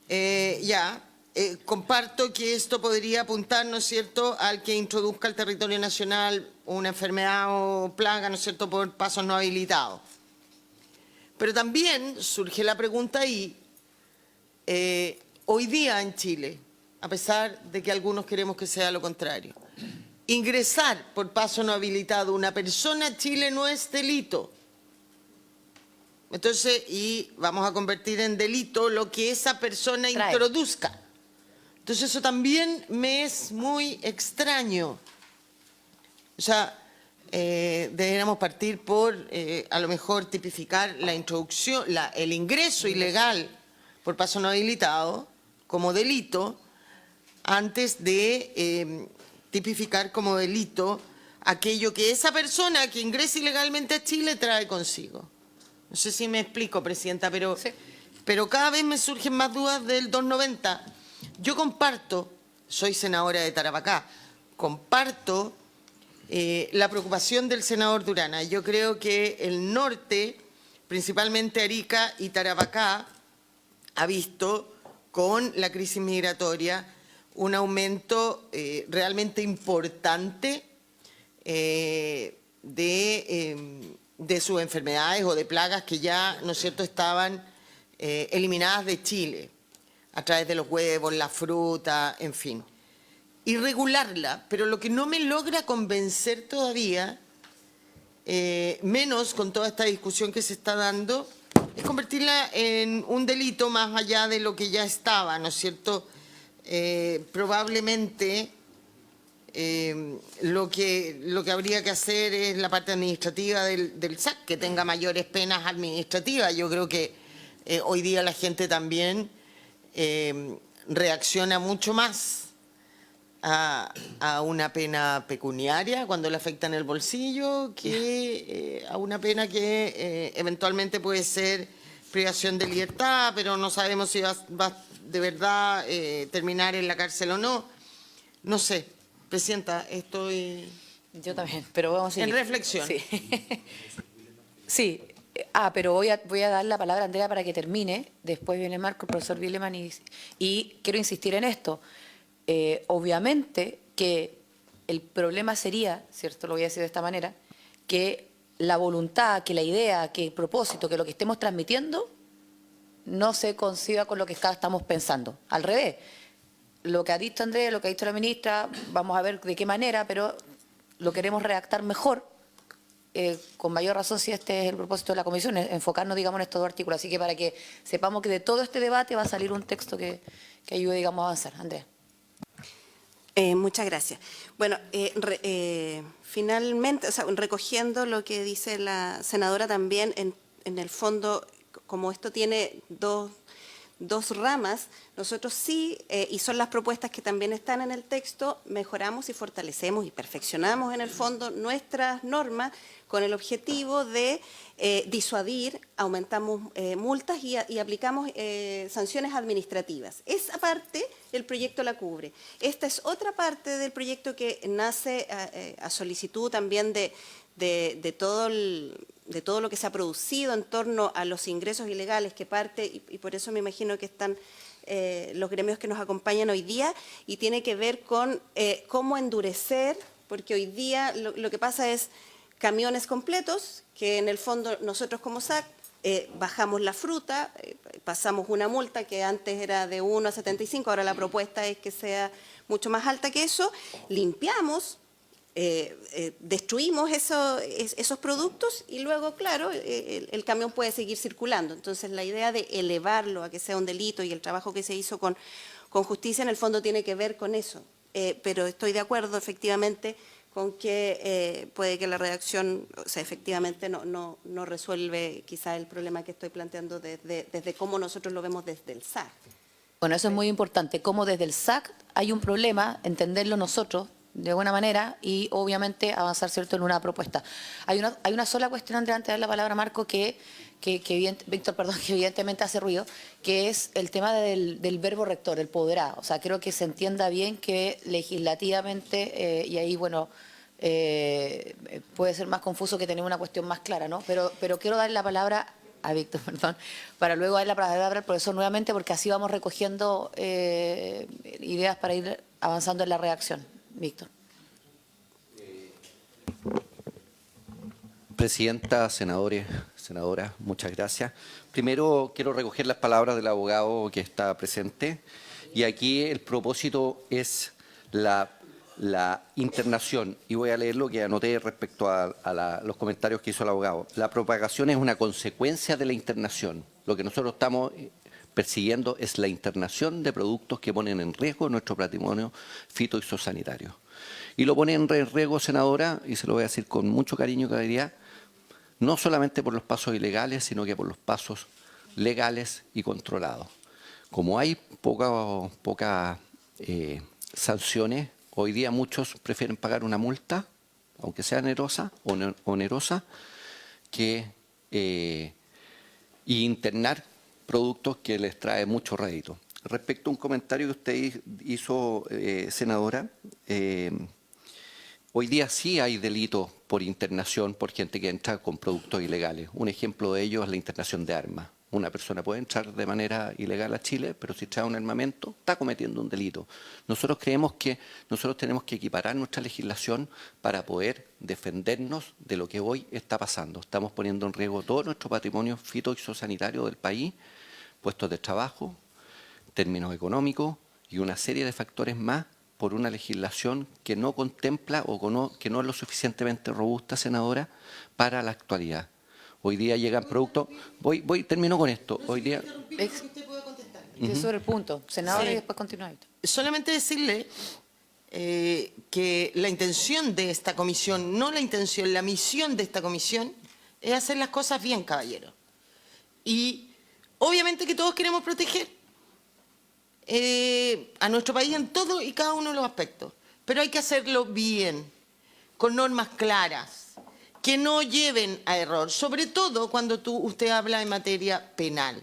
Porque comparto que esto podría apuntar, ¿no es cierto?, al que introduzca al territorio nacional una enfermedad o plaga, ¿no es cierto?, por pasos no habilitados. Pero también surge la pregunta ahí, hoy día en Chile, a pesar de que algunos queremos que sea lo contrario, ingresar por paso no habilitado una persona a Chile no es delito. Entonces, y vamos a convertir en delito lo que esa persona introduzca. Entonces, eso también me es muy extraño. O sea, deberíamos partir por, a lo mejor, tipificar la introducción, el ingreso ilegal por paso no habilitado como delito, antes de tipificar como delito aquello que esa persona que ingresa ilegalmente a Chile trae consigo. No sé si me explico, Presidenta, pero, sí, pero cada vez me surgen más dudas del 290. Yo comparto, soy senadora de Tarapacá, comparto la preocupación del senador Durana. Yo creo que el norte, principalmente Arica y Tarapacá, ha visto con la crisis migratoria un aumento realmente importante de sus enfermedades o de plagas que ya, ¿no es cierto?, estaban eliminadas de Chile a través de los huevos, la fruta, en fin. Y regularla, pero lo que no me logra convencer todavía, menos con toda esta discusión que se está dando, es convertirla en un delito más allá de lo que ya estaba, ¿no es cierto?, probablemente lo que habría que hacer es la parte administrativa del SAC, que tenga mayores penas administrativas. Yo creo que hoy día la gente también reacciona mucho más a una pena pecuniaria cuando le afecta en el bolsillo que a una pena que eventualmente puede ser privación de libertad, pero no sabemos si va de verdad terminar en la cárcel o no. No sé, Presidenta, estoy... Yo también, pero vamos a seguir. En reflexión. Sí. Sí. Pero voy a dar la palabra a Andrea para que termine. Después viene Marco, el profesor Willeman, y quiero insistir en esto. Obviamente que el problema sería, ¿cierto? Lo voy a decir de esta manera, que la voluntad, que la idea, que el propósito, que lo que estemos transmitiendo no se coincida con lo que estamos pensando. Al revés, lo que ha dicho Andrés, lo que ha dicho la ministra, vamos a ver de qué manera, pero lo queremos redactar mejor, con mayor razón si este es el propósito de la comisión, enfocarnos, digamos, en estos dos artículos. Así que para que sepamos que de todo este debate va a salir un texto que ayude, digamos, a avanzar. Andrea. Muchas gracias. Bueno, finalmente, o sea, recogiendo lo que dice la senadora también, en el fondo, como esto tiene dos ramas, nosotros sí, y son las propuestas que también están en el texto, mejoramos y fortalecemos y perfeccionamos en el fondo nuestras normas con el objetivo de disuadir, aumentamos multas y aplicamos sanciones administrativas. Esa parte el proyecto la cubre. Esta es otra parte del proyecto que nace a solicitud también de todo lo que se ha producido en torno a los ingresos ilegales que parte, y por eso me imagino que están los gremios que nos acompañan hoy día, y tiene que ver con cómo endurecer, porque hoy día lo que pasa es camiones completos, que en el fondo nosotros como SAC bajamos la fruta, pasamos una multa que antes era de 1 a 75, ahora la propuesta es que sea mucho más alta que eso, limpiamos, destruimos esos productos y luego, claro, el camión puede seguir circulando. Entonces, la idea de elevarlo a que sea un delito y el trabajo que se hizo con justicia, en el fondo tiene que ver con eso. Pero estoy de acuerdo, efectivamente, con que puede que la redacción, o sea, efectivamente no resuelve quizá el problema que estoy planteando desde cómo nosotros lo vemos desde el SAC. Bueno, eso es muy importante, cómo desde el SAC hay un problema, entenderlo nosotros de buena manera y obviamente avanzar, ¿cierto?, en una propuesta. Hay una sola cuestión, Andrea, antes de dar la palabra a Marco, Víctor, que evidentemente hace ruido, que es el tema del verbo rector, el podrá. O sea, creo que se entienda bien que legislativamente, y ahí, bueno, puede ser más confuso que tener una cuestión más clara, ¿no? Pero quiero darle la palabra a Víctor, perdón, para luego darle la palabra al profesor nuevamente, porque así vamos recogiendo ideas para ir avanzando en la redacción. Víctor. Presidenta, senadores, senadoras, muchas gracias. Primero quiero recoger las palabras del abogado que está presente, y aquí el propósito es la internación, y voy a leer lo que anoté respecto a los comentarios que hizo el abogado. La propagación es una consecuencia de la internación. Lo que nosotros estamos persiguiendo es la internación de productos que ponen en riesgo nuestro patrimonio fitosanitario. Y lo pone en riesgo, senadora, y se lo voy a decir con mucho cariño cada día, no solamente por los pasos ilegales, sino que por los pasos legales y controlados. Como hay pocas sanciones, hoy día muchos prefieren pagar una multa, aunque sea onerosa, que internar productos que les trae mucho rédito. Respecto a un comentario que usted hizo, senadora, hoy día sí hay delitos por internación por gente que entra con productos ilegales. Un ejemplo de ello es la internación de armas. Una persona puede entrar de manera ilegal a Chile, pero si trae un armamento, está cometiendo un delito. Nosotros creemos que nosotros tenemos que equiparar nuestra legislación para poder defendernos de lo que hoy está pasando. Estamos poniendo en riesgo todo nuestro patrimonio fitosanitario del país, puestos de trabajo, términos económicos y una serie de factores más por una legislación que no contempla o que no es lo suficientemente robusta, senadora, para la actualidad. Hoy día llegan productos... Termino con esto. Hoy día... Es sobre el punto. Senadora, sí. Y después continúa. Solamente decirle que la intención de esta comisión, la misión de esta comisión es hacer las cosas bien, caballero. Y obviamente que todos queremos proteger a nuestro país en todo y cada uno de los aspectos. Pero hay que hacerlo bien, con normas claras, que no lleven a error, sobre todo cuando usted habla en materia penal.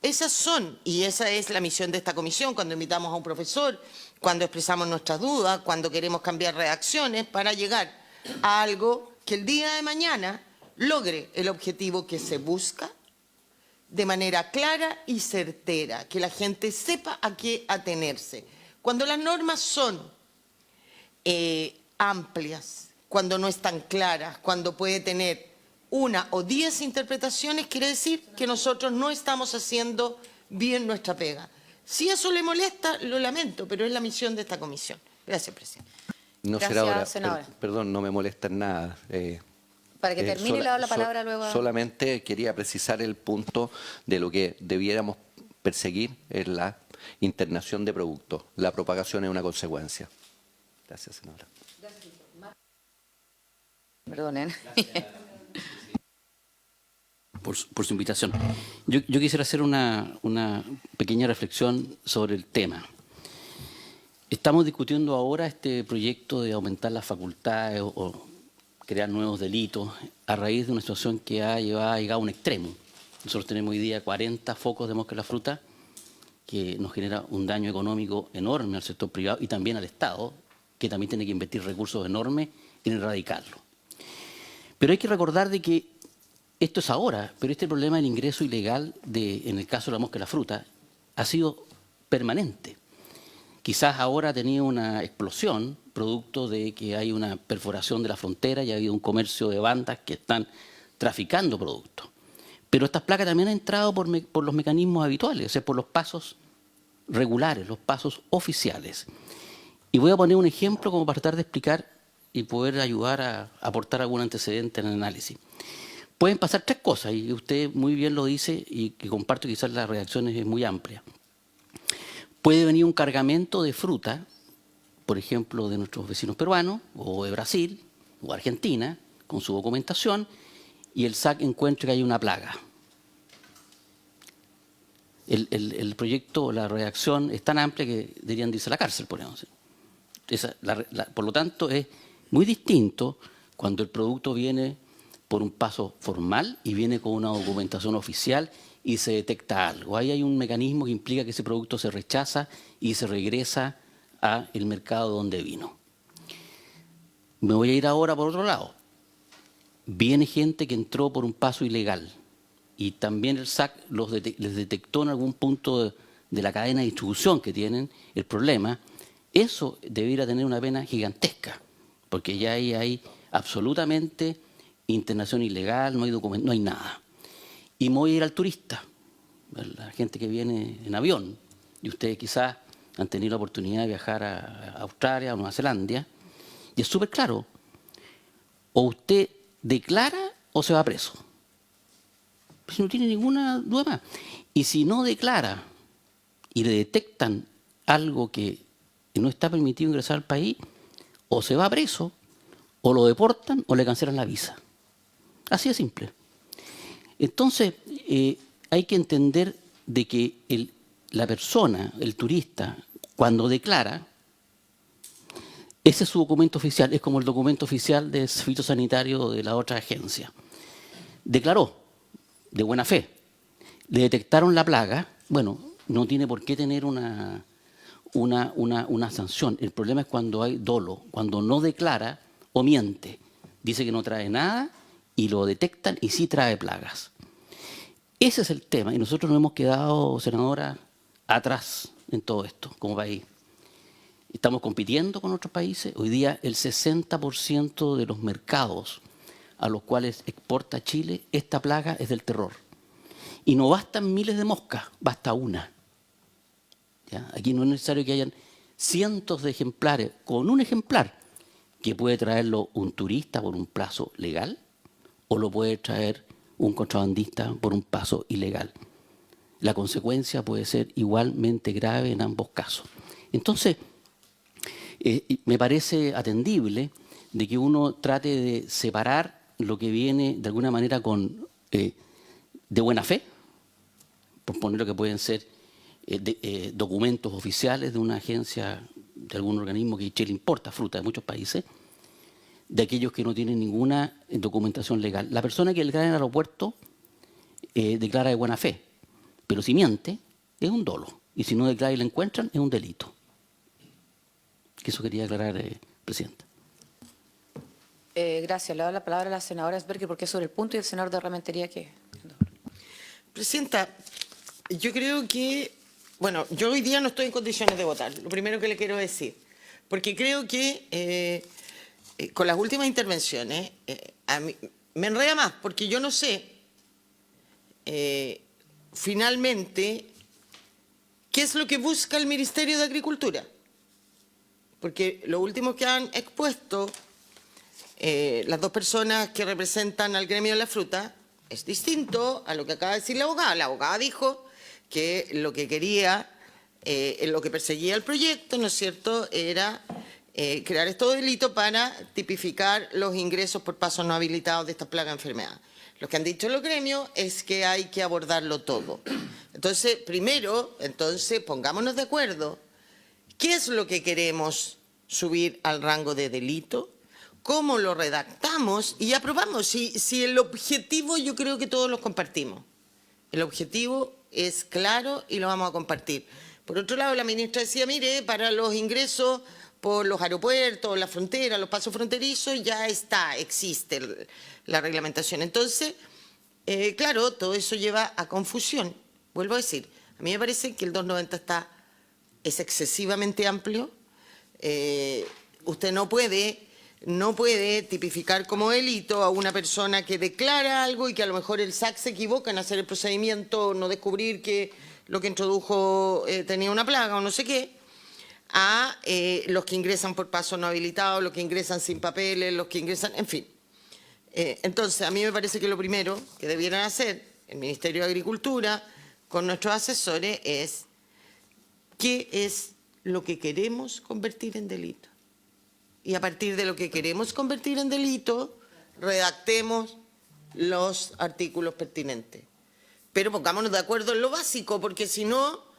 Esas son, y esa es la misión de esta comisión, cuando invitamos a un profesor, cuando expresamos nuestras dudas, cuando queremos cambiar redacciones para llegar a algo que el día de mañana logre el objetivo que se busca de manera clara y certera, que la gente sepa a qué atenerse. Cuando las normas son amplias, cuando no están claras, cuando puede tener una o 10 interpretaciones, quiere decir que nosotros no estamos haciendo bien nuestra pega. Si eso le molesta, lo lamento, pero es la misión de esta comisión. Gracias, presidente. No Gracias, será ahora. senadora. Perdón, no me molesta en nada. Para que termine, le doy la palabra luego. Solamente quería precisar el punto de lo que debiéramos perseguir en la internación de productos. La propagación es una consecuencia. Gracias, senadora. Perdonen. Por su invitación. Yo quisiera hacer una pequeña reflexión sobre el tema. Estamos discutiendo ahora este proyecto de aumentar las facultades o crear nuevos delitos a raíz de una situación que ha llegado a un extremo. Nosotros tenemos hoy día 40 focos de mosca en la fruta, que nos genera un daño económico enorme al sector privado y también al Estado, que también tiene que invertir recursos enormes en erradicarlo. Pero hay que recordar de que esto es ahora, pero este problema del ingreso ilegal, en el caso de la mosca en la fruta, ha sido permanente. Quizás ahora ha tenido una explosión, producto de que hay una perforación de la frontera y ha habido un comercio de bandas que están traficando productos. Pero estas placas también han entrado por los mecanismos habituales, o sea, por los pasos regulares, los pasos oficiales. Y voy a poner un ejemplo como para tratar de explicar y poder ayudar a aportar algún antecedente en el análisis. Pueden pasar tres cosas, y usted muy bien lo dice, y que comparto, quizás las reacciones es muy amplia. Puede venir un cargamento de fruta, por ejemplo, de nuestros vecinos peruanos, o de Brasil, o Argentina, con su documentación, y el SAC encuentra que hay una plaga. El proyecto, la reacción es tan amplia que deberían irse a la cárcel, por ejemplo. Por lo tanto, es muy distinto cuando el producto viene por un paso formal y viene con una documentación oficial y se detecta algo. Ahí hay un mecanismo que implica que ese producto se rechaza y se regresa al mercado donde vino. Me voy a ir ahora por otro lado. Viene gente que entró por un paso ilegal y también el SAC les detectó en algún punto de la cadena de distribución que tienen el problema. Eso debiera tener una pena gigantesca, porque ya ahí hay absolutamente internación ilegal, no hay documento, no hay nada. Y me voy a ir al turista, la gente que viene en avión, y ustedes quizás han tenido la oportunidad de viajar a Australia o Nueva Zelanda, y es súper claro, o usted declara o se va preso. Pues no tiene ninguna duda más. Y si no declara y le detectan algo que no está permitido ingresar al país, o se va preso, o lo deportan, o le cancelan la visa. Así de simple. Entonces, hay que entender de que la persona, el turista, cuando declara, ese es su documento oficial, es como el documento oficial de fitosanitario de la otra agencia. Declaró, de buena fe, le detectaron la plaga, bueno, no tiene por qué tener una sanción. El problema es cuando hay dolo, cuando no declara o miente, dice que no trae nada y lo detectan y sí trae plagas. Ese es el tema y nosotros nos hemos quedado, senadora, atrás en todo esto como país. Estamos compitiendo con otros países. Hoy día el 60% de los mercados a los cuales exporta Chile, esta plaga es del terror. Y no bastan miles de moscas, basta una. ¿Ya? Aquí no es necesario que hayan cientos de ejemplares, con un ejemplar que puede traerlo un turista por un plazo legal o lo puede traer un contrabandista por un paso ilegal. La consecuencia puede ser igualmente grave en ambos casos. Entonces, me parece atendible de que uno trate de separar lo que viene de alguna manera de buena fe, por poner lo que pueden ser documentos oficiales de una agencia, de algún organismo que Chile importa fruta de muchos países, de aquellos que no tienen ninguna documentación legal. La persona que declara en el aeropuerto declara de buena fe, pero si miente es un dolo, y si no declara y la encuentran es un delito. Que eso quería aclarar, Presidenta. Gracias. Le doy la palabra a la senadora Esberger porque es sobre el punto y el senador de Rementería que... Presidenta, yo creo que, bueno, yo hoy día no estoy en condiciones de votar, lo primero que le quiero decir, porque creo que con las últimas intervenciones me enreda más, porque yo no sé, finalmente, qué es lo que busca el Ministerio de Agricultura. Porque lo último que han expuesto las dos personas que representan al gremio de la fruta es distinto a lo que acaba de decir la abogada. La abogada dijo que lo que quería, lo que perseguía el proyecto, ¿no es cierto?, era crear estos delitos para tipificar los ingresos por pasos no habilitados de esta plaga de enfermedad. Lo que han dicho los gremios es que hay que abordarlo todo. Entonces, primero, pongámonos de acuerdo. ¿Qué es lo que queremos subir al rango de delito? ¿Cómo lo redactamos? Y aprobamos. Si el objetivo yo creo que todos los compartimos. El objetivo es claro y lo vamos a compartir. Por otro lado, la ministra decía, mire, para los ingresos por los aeropuertos, la frontera, los pasos fronterizos, ya existe la reglamentación. Entonces, claro, todo eso lleva a confusión. Vuelvo a decir, a mí me parece que el 290 es excesivamente amplio. Usted no puede tipificar como delito a una persona que declara algo y que a lo mejor el SAC se equivoca en hacer el procedimiento, no descubrir que lo que introdujo tenía una plaga o no sé qué, a los que ingresan por paso no habilitado, los que ingresan sin papeles, los que ingresan, en fin. Entonces, a mí me parece que lo primero que debieran hacer el Ministerio de Agricultura con nuestros asesores es qué es lo que queremos convertir en delito. Y a partir de lo que queremos convertir en delito, redactemos los artículos pertinentes. Pero pongámonos de acuerdo en lo básico, porque si no,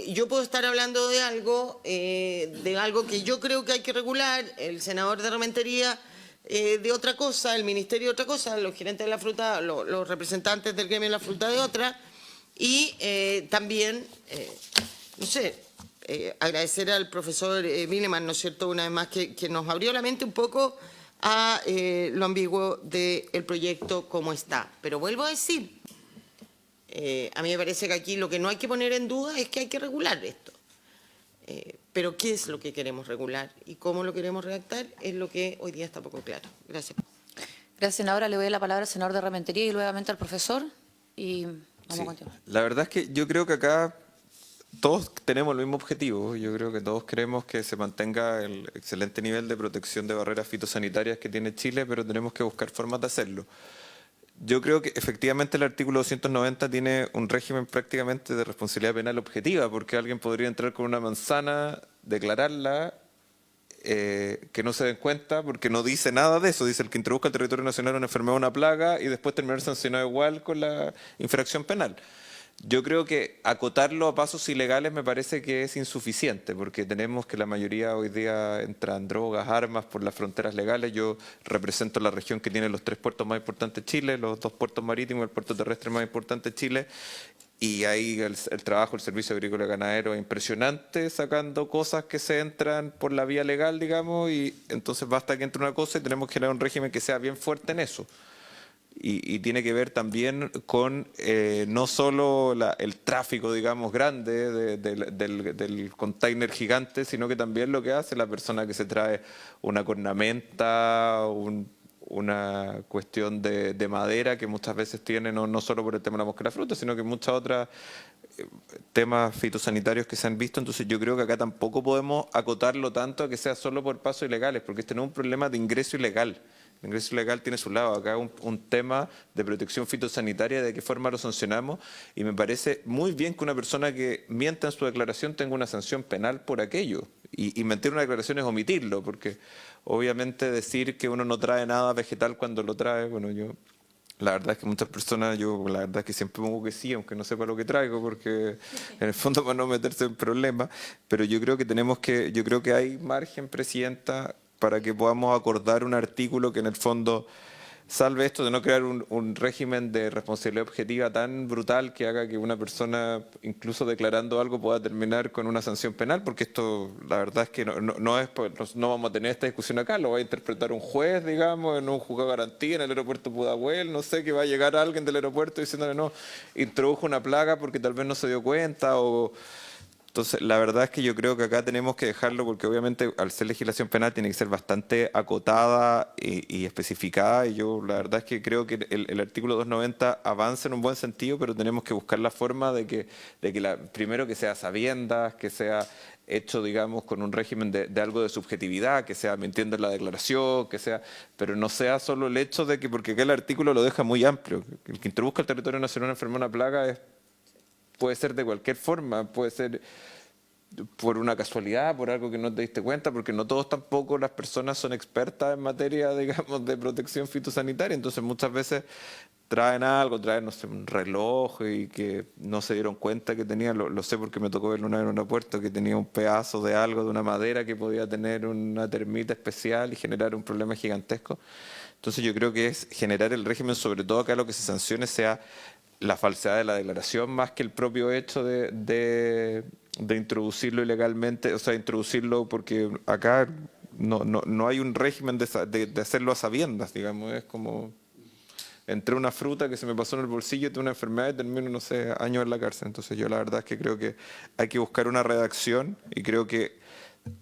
yo puedo estar hablando de algo que yo creo que hay que regular, el senador de Rementería de otra cosa, el ministerio de otra cosa, los gerentes de la fruta, los representantes del gremio de la fruta de otra, y también, no sé, agradecer al profesor Wileman, ¿no es cierto?, una vez más que nos abrió la mente un poco a lo ambiguo del proyecto como está. Pero vuelvo a decir, a mí me parece que aquí lo que no hay que poner en duda es que hay que regular esto. Pero ¿qué es lo que queremos regular y cómo lo queremos redactar? Es lo que hoy día está poco claro. Gracias. Gracias, senadora. Le doy la palabra al senador de Rementería y nuevamente al profesor. Y vamos a continuar. La verdad es que yo creo que acá todos tenemos el mismo objetivo. Yo creo que todos queremos que se mantenga el excelente nivel de protección de barreras fitosanitarias que tiene Chile, pero tenemos que buscar formas de hacerlo. Yo creo que efectivamente el artículo 290 tiene un régimen prácticamente de responsabilidad penal objetiva, porque alguien podría entrar con una manzana, declararla, que no se den cuenta, porque no dice nada de eso. Dice el que introduzca al territorio nacional una enfermedad o una plaga y después terminar sancionado igual con la infracción penal. Yo creo que acotarlo a pasos ilegales me parece que es insuficiente, porque tenemos que la mayoría hoy día entran drogas, armas por las fronteras legales. Yo represento la región que tiene los 3 puertos más importantes de Chile, los 2 puertos marítimos, el puerto terrestre más importante de Chile, y ahí el trabajo del Servicio Agrícola y Ganadero es impresionante, sacando cosas que se entran por la vía legal, digamos, y entonces basta que entre una cosa y tenemos que generar un régimen que sea bien fuerte en eso. Y tiene que ver también con no solo el tráfico, digamos, grande del container gigante, sino que también lo que hace la persona que se trae una cornamenta, una cuestión de madera que muchas veces tiene, no solo por el tema de la mosca de la fruta, sino que muchas otras temas fitosanitarios que se han visto. Entonces yo creo que acá tampoco podemos acotarlo tanto a que sea solo por pasos ilegales, porque este no es un problema de ingreso ilegal. El ingreso ilegal tiene su lado. Acá un tema de protección fitosanitaria, de qué forma lo sancionamos, y me parece muy bien que una persona que mienta en su declaración tenga una sanción penal por aquello. Y mentir una declaración es omitirlo, porque obviamente decir que uno no trae nada vegetal cuando lo trae, bueno, yo... La verdad es que muchas personas, la verdad es que siempre me pongo que sí, aunque no sepa lo que traigo, porque en el fondo para no meterse en problemas, pero yo creo que hay margen, Presidenta, para que podamos acordar un artículo que en el fondo salve esto de no crear un régimen de responsabilidad objetiva tan brutal que haga que una persona, incluso declarando algo, pueda terminar con una sanción penal, porque esto, la verdad es que no vamos a tener esta discusión acá, lo va a interpretar un juez, digamos, en un juzgado de garantía en el aeropuerto Pudahuel, no sé, que va a llegar alguien del aeropuerto diciéndole no, introdujo una plaga porque tal vez no se dio cuenta, o Entonces, la verdad es que yo creo que acá tenemos que dejarlo porque obviamente al ser legislación penal tiene que ser bastante acotada y especificada y yo la verdad es que creo que el artículo 290 avanza en un buen sentido, pero tenemos que buscar la forma de que primero que sea a sabiendas, que sea hecho, digamos, con un régimen de algo de subjetividad, que sea mintiendo en la declaración, que sea, pero no sea solo el hecho de que, porque acá el artículo lo deja muy amplio, el que introduzca el territorio nacional una enfermedad, una plaga puede ser de cualquier forma, puede ser por una casualidad, por algo que no te diste cuenta, porque no todos tampoco las personas son expertas en materia, digamos, de protección fitosanitaria, entonces muchas veces traen algo, traen, no sé, un reloj y que no se dieron cuenta que tenía, lo sé porque me tocó verlo una vez en un aeropuerto, que tenía un pedazo de algo, de una madera que podía tener una termita especial y generar un problema gigantesco. Entonces yo creo que es generar el régimen, sobre todo acá lo que se sancione sea la falsedad de la declaración más que el propio hecho de introducirlo ilegalmente, o sea, introducirlo porque acá no hay un régimen de hacerlo a sabiendas, digamos, es como entré una fruta que se me pasó en el bolsillo, tuve una enfermedad y termino, no sé, años en la cárcel. Entonces yo la verdad es que creo que hay que buscar una redacción y creo que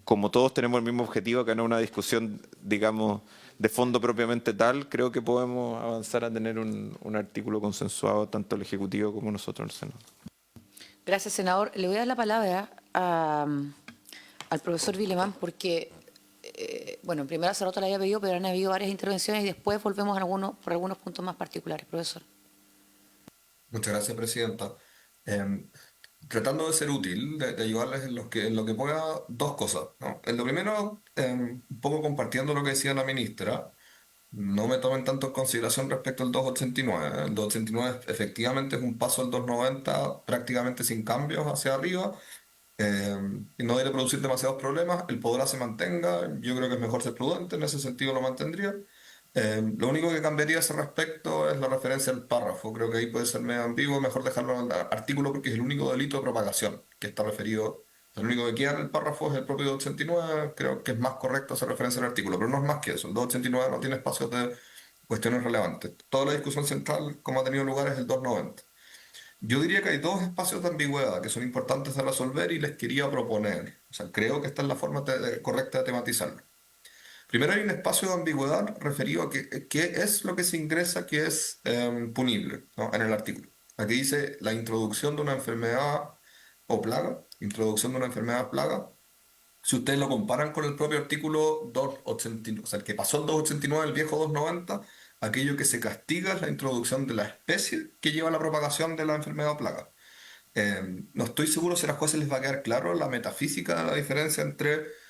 como todos tenemos el mismo objetivo, acá no una discusión, digamos, de fondo propiamente tal, creo que podemos avanzar a tener un artículo consensuado tanto el Ejecutivo como nosotros en el Senado. Gracias, senador. Le voy a dar la palabra al profesor Vileman porque, bueno, primero hace rato le había pedido, pero han habido varias intervenciones y después volvemos por algunos puntos más particulares. Profesor. Muchas gracias, presidenta. Tratando de ser útil, de ayudarles en lo que pueda, dos cosas, ¿no? En lo primero, un poco compartiendo lo que decía la ministra, no me tomen tanto en consideración respecto al 289. El 289 efectivamente es un paso al 290 prácticamente sin cambios hacia arriba eh, y no debe producir demasiados problemas. El podrá se mantenga, yo creo que es mejor ser prudente, en ese sentido lo mantendría. Lo único que cambiaría a ese respecto es la referencia al párrafo. Creo que ahí puede ser medio ambiguo, mejor dejarlo en el artículo porque es el único delito de propagación que está referido. El único que queda en el párrafo es el propio 289. Creo que es más correcto hacer referencia al artículo, pero no es más que eso. El 289 no tiene espacios de cuestiones relevantes. Toda la discusión central, como ha tenido lugar, es el 290. Yo diría que hay dos espacios de ambigüedad que son importantes de resolver y les quería proponer. O sea, creo que esta es la forma correcta de tematizarlo. Primero hay un espacio de ambigüedad referido a qué es lo que se ingresa que es punible, ¿no? En el artículo. Aquí dice la introducción de una enfermedad o plaga, introducción de una enfermedad plaga. Si ustedes lo comparan con el propio artículo 289, o sea, el que pasó el 289, el viejo 290, aquello que se castiga es la introducción de la especie que lleva a la propagación de la enfermedad o plaga. No estoy seguro si a los jueces les va a quedar claro la metafísica de la diferencia entre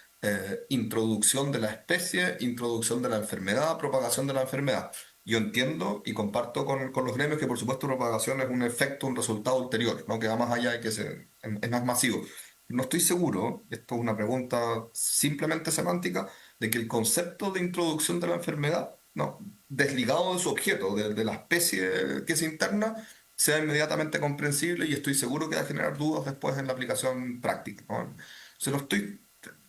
introducción de la especie, introducción de la enfermedad, propagación de la enfermedad. Yo entiendo y comparto con los gremios que por supuesto propagación es un efecto, un resultado ulterior, ¿no? Que va más allá y que es más masivo. No estoy seguro, esto es una pregunta simplemente semántica, de que el concepto de introducción de la enfermedad, ¿no? Desligado de su objeto, de la especie que se interna, sea inmediatamente comprensible y estoy seguro que va a generar dudas después en la aplicación práctica, ¿no?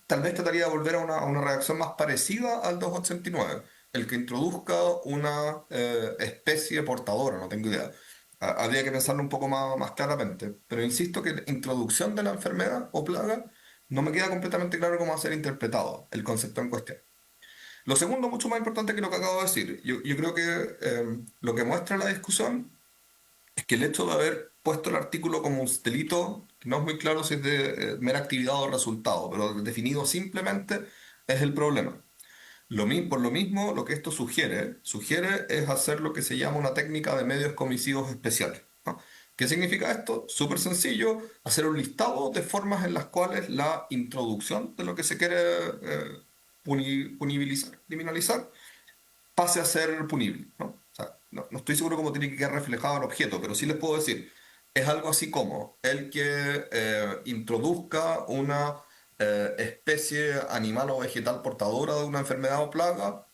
Tal vez trataría de volver a una redacción más parecida al 289, el que introduzca una especie portadora, no tengo idea. Habría que pensarlo un poco más claramente, pero insisto que la introducción de la enfermedad o plaga no me queda completamente claro cómo va a ser interpretado el concepto en cuestión. Lo segundo, mucho más importante que lo que acabo de decir, yo creo que lo que muestra la discusión es que el hecho de haber puesto el artículo como un delito, no es muy claro si es de mera actividad o resultado, pero definido simplemente es el problema. Por lo mismo, lo que esto sugiere es hacer lo que se llama una técnica de medios comisivos especiales, ¿no? ¿Qué significa esto? Súper sencillo, hacer un listado de formas en las cuales la introducción de lo que se quiere punibilizar, criminalizar, pase a ser punible, ¿no? O sea, no estoy seguro cómo tiene que quedar reflejado el objeto, pero sí les puedo decir, es algo así como el que introduzca una especie animal o vegetal portadora de una enfermedad o plaga,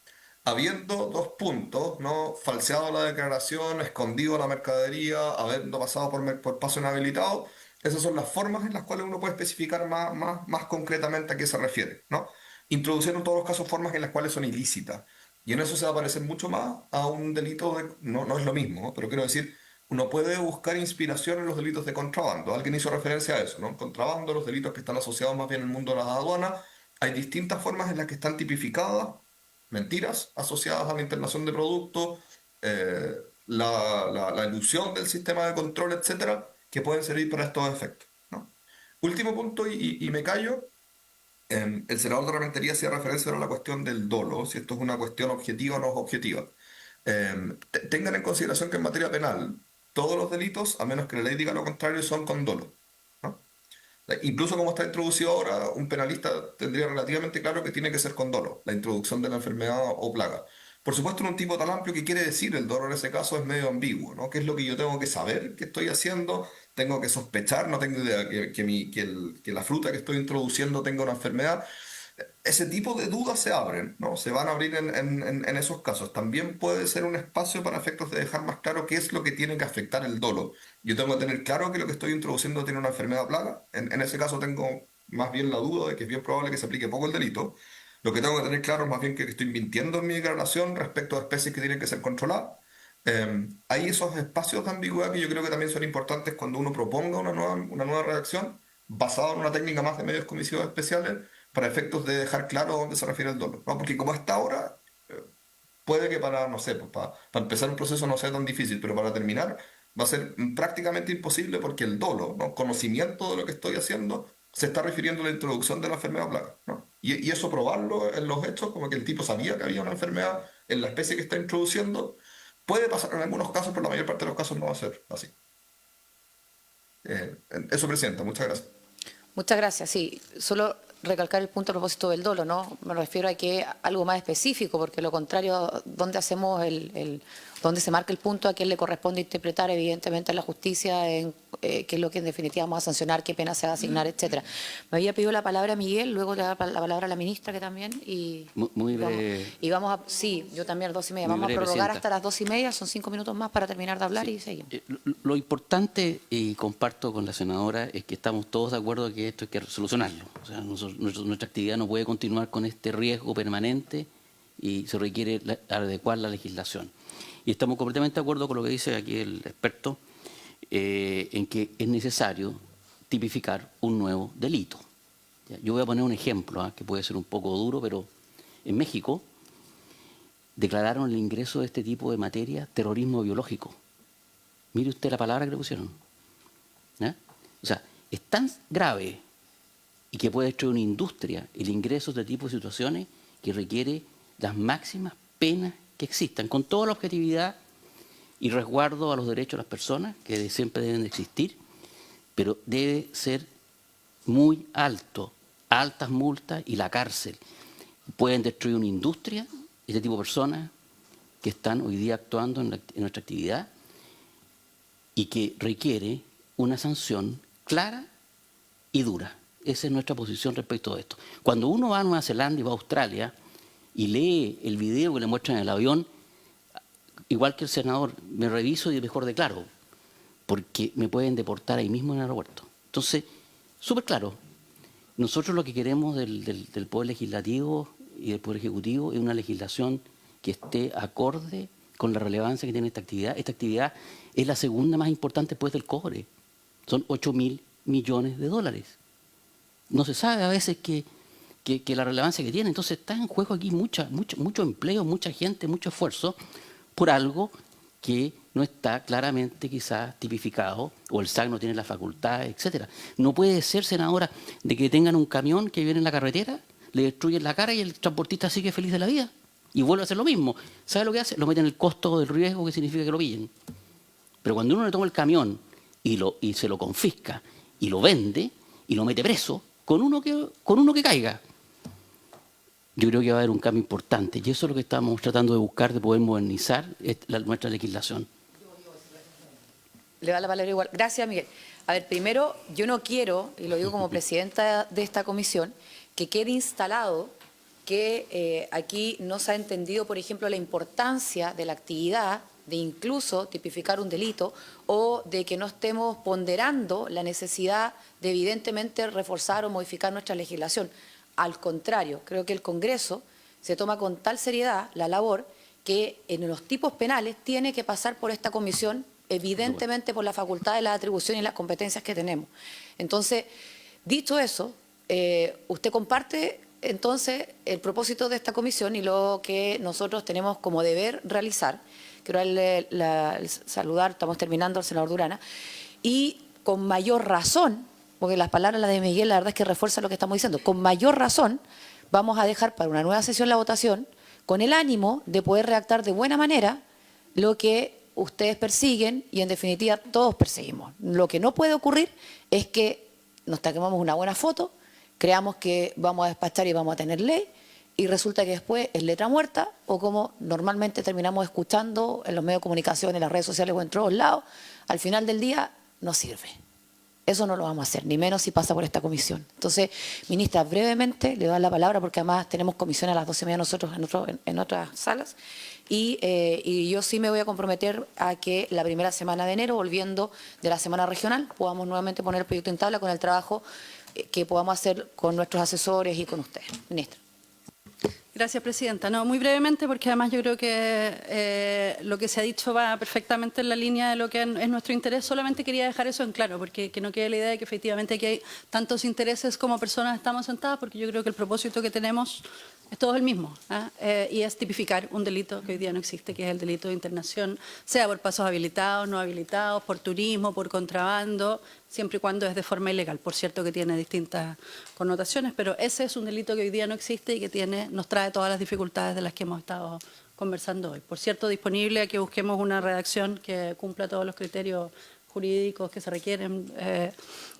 habiendo dos puntos, ¿no? Falseado la declaración, escondido la mercadería, habiendo pasado por paso inhabilitado. Esas son las formas en las cuales uno puede especificar más concretamente a qué se refiere, ¿no? Introducir en todos los casos formas en las cuales son ilícitas. Y en eso se va a parecer mucho más a un delito no es lo mismo, ¿no? Pero quiero decir, uno puede buscar inspiración en los delitos de contrabando. Alguien hizo referencia a eso, ¿no? Contrabando, los delitos que están asociados más bien al mundo de las aduanas. Hay distintas formas en las que están tipificadas mentiras asociadas a la internación de productos, la ilusión del sistema de control, etcétera, que pueden servir para estos efectos, ¿no? Último punto, y me callo. El senador de Rementería hacía referencia a la cuestión del dolo, si esto es una cuestión objetiva o no es objetiva. Tengan en consideración que en materia penal, todos los delitos, a menos que la ley diga lo contrario, son con dolo, ¿no? Incluso como está introducido ahora, un penalista tendría relativamente claro que tiene que ser con dolo, la introducción de la enfermedad o plaga. Por supuesto, en un tipo tan amplio, que quiere decir el dolo en ese caso es medio ambiguo, ¿no? ¿Qué es lo que yo tengo que saber que estoy haciendo? ¿Tengo que sospechar? ¿No tengo idea que la fruta que estoy introduciendo tenga una enfermedad? Ese tipo de dudas se abren, ¿no? Se van a abrir en esos casos. También puede ser un espacio para efectos de dejar más claro qué es lo que tiene que afectar el dolo. Yo tengo que tener claro que lo que estoy introduciendo tiene una enfermedad plaga. En ese caso tengo más bien la duda de que es bien probable que se aplique poco el delito. Lo que tengo que tener claro es más bien que estoy mintiendo en mi declaración respecto a especies que tienen que ser controladas. Hay esos espacios de ambigüedad que yo creo que también son importantes cuando uno proponga una nueva redacción basada en una técnica más de medios comisivos especiales para efectos de dejar claro a dónde se refiere el dolo, ¿no? Porque como hasta ahora, puede que para, no sé, pues para empezar un proceso no sea tan difícil, pero para terminar va a ser prácticamente imposible, porque el dolo, ¿no? Conocimiento de lo que estoy haciendo, se está refiriendo a la introducción de la enfermedad plaga, ¿no? Y eso probarlo en los hechos, como que el tipo sabía que había una enfermedad en la especie que está introduciendo, puede pasar en algunos casos, pero la mayor parte de los casos no va a ser así. Eso, Presidenta, muchas gracias. Muchas gracias. Sí, solo recalcar el punto a propósito del dolo, ¿no? Me refiero a que algo más específico, porque lo contrario, ¿dónde hacemos dónde se marca el punto a quién le corresponde interpretar? Evidentemente en la justicia, qué es lo que en definitiva vamos a sancionar, qué pena se va a asignar, etcétera. Me había pedido la palabra Miguel, luego le da la palabra a la ministra, que también, Muy breve. y vamos a, sí, yo también a las 2:30. Muy Vamos breve, a prorrogar Presidenta. hasta las 2:30, son 5 minutos más para terminar de hablar y seguimos. Lo importante, y comparto con la senadora, es que estamos todos de acuerdo que esto hay que solucionarlo. O sea, nuestra actividad no puede continuar con este riesgo permanente y se requiere adecuar la legislación. Y estamos completamente de acuerdo con lo que dice aquí el experto, en que es necesario tipificar un nuevo delito. Yo voy a poner un ejemplo, que puede ser un poco duro, pero en México declararon el ingreso de este tipo de materia terrorismo biológico. Mire usted la palabra que le pusieron. O sea, es tan grave y que puede destruir una industria el ingreso de este tipo de situaciones que requiere las máximas penas que existan, con toda la objetividad y resguardo a los derechos de las personas, que siempre deben de existir, pero debe ser muy alto, altas multas y la cárcel. Pueden destruir una industria, este tipo de personas que están hoy día actuando en nuestra actividad y que requiere una sanción clara y dura. Esa es nuestra posición respecto a esto. Cuando uno va a Nueva Zelanda y va a Australia y lee el video que le muestran en el avión, igual que el senador, me reviso y mejor declaro, porque me pueden deportar ahí mismo en el aeropuerto. Entonces, súper claro, nosotros lo que queremos del Poder Legislativo y del Poder Ejecutivo es una legislación que esté acorde con la relevancia que tiene esta actividad. Esta actividad es la segunda más importante después del cobre. Son 8.000 millones de dólares. No se sabe a veces que la relevancia que tiene. Entonces está en juego aquí mucho empleo, mucha gente, mucho esfuerzo por algo que no está claramente quizás tipificado, o el SAC no tiene la facultad, etcétera. No puede ser, senadora, de que tengan un camión que viene en la carretera, le destruyen la cara y el transportista sigue feliz de la vida y vuelve a hacer lo mismo. ¿Sabe lo que hace? Lo mete en el costo del riesgo que significa que lo pillen. Pero cuando uno le toma el camión y se lo confisca y lo vende y lo mete preso, con uno que caiga, yo creo que va a haber un cambio importante. Y eso es lo que estamos tratando de buscar, de poder modernizar nuestra legislación. Le da la palabra igual. Gracias, Miguel. A ver, primero, yo no quiero, y lo digo como presidenta de esta comisión, que quede instalado que aquí no se ha entendido, por ejemplo, la importancia de la actividad de incluso tipificar un delito, o de que no estemos ponderando la necesidad de evidentemente reforzar o modificar nuestra legislación. Al contrario, creo que el Congreso se toma con tal seriedad la labor que en los tipos penales tiene que pasar por esta comisión evidentemente por la facultad de las atribuciones y las competencias que tenemos. Entonces, dicho eso, usted comparte entonces el propósito de esta comisión y lo que nosotros tenemos como deber realizar. Quiero saludar, estamos terminando al senador Durana, y con mayor razón, porque las palabras de Miguel la verdad es que refuerzan lo que estamos diciendo, con mayor razón vamos a dejar para una nueva sesión la votación con el ánimo de poder redactar de buena manera lo que ustedes persiguen y en definitiva todos perseguimos. Lo que no puede ocurrir es que nos saquemos una buena foto, creamos que vamos a despachar y vamos a tener ley y resulta que después es letra muerta o como normalmente terminamos escuchando en los medios de comunicación, en las redes sociales o en todos lados, al final del día no sirve. Eso no lo vamos a hacer, ni menos si pasa por esta comisión. Entonces, ministra, brevemente le doy la palabra porque además tenemos comisión a las 12:30 nosotros en otras salas y yo sí me voy a comprometer a que la primera semana de enero, volviendo de la semana regional, podamos nuevamente poner el proyecto en tabla con el trabajo que podamos hacer con nuestros asesores y con ustedes. Ministra. Gracias, presidenta. No, muy brevemente, porque además yo creo que lo que se ha dicho va perfectamente en la línea de lo que es nuestro interés. Solamente quería dejar eso en claro, porque que no quede la idea de que efectivamente aquí hay tantos intereses como personas estamos sentadas, porque yo creo que el propósito que tenemos es todo el mismo, y es tipificar un delito que hoy día no existe, que es el delito de internación, sea por pasos habilitados, no habilitados, por turismo, por contrabando, siempre y cuando es de forma ilegal. Por cierto que tiene distintas connotaciones, pero ese es un delito que hoy día no existe y que nos trae todas las dificultades de las que hemos estado conversando hoy. Por cierto, disponible a que busquemos una redacción que cumpla todos los criterios jurídicos que se requieren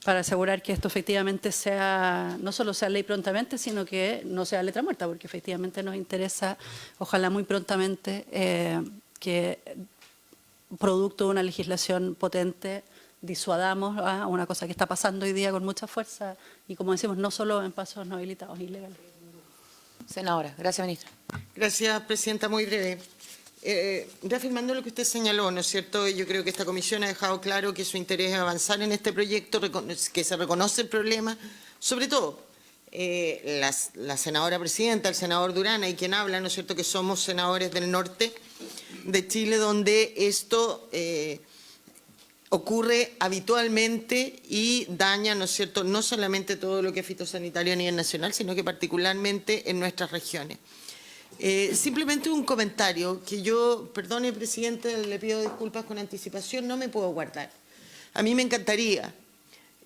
para asegurar que esto efectivamente sea, no solo sea ley prontamente, sino que no sea letra muerta, porque efectivamente nos interesa, ojalá muy prontamente, que producto de una legislación potente disuadamos a una cosa que está pasando hoy día con mucha fuerza y, como decimos, no solo en pasos no habilitados, ilegales. Senadora, gracias, ministra. Gracias, presidenta. Muy breve. Reafirmando lo que usted señaló, ¿no es cierto? Yo creo que esta comisión ha dejado claro que su interés es avanzar en este proyecto, que se reconoce el problema, sobre todo la senadora presidenta, el senador Durana y quien habla, ¿no es cierto?, que somos senadores del norte de Chile, donde esto ocurre habitualmente y daña, ¿no es cierto?, no solamente todo lo que es fitosanitario a nivel nacional, sino que particularmente en nuestras regiones. Simplemente un comentario que yo, perdone, presidente, le pido disculpas con anticipación, no me puedo guardar. A mí me encantaría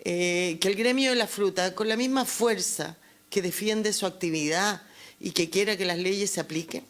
que el gremio de la fruta, con la misma fuerza que defiende su actividad y que quiera que las leyes se apliquen,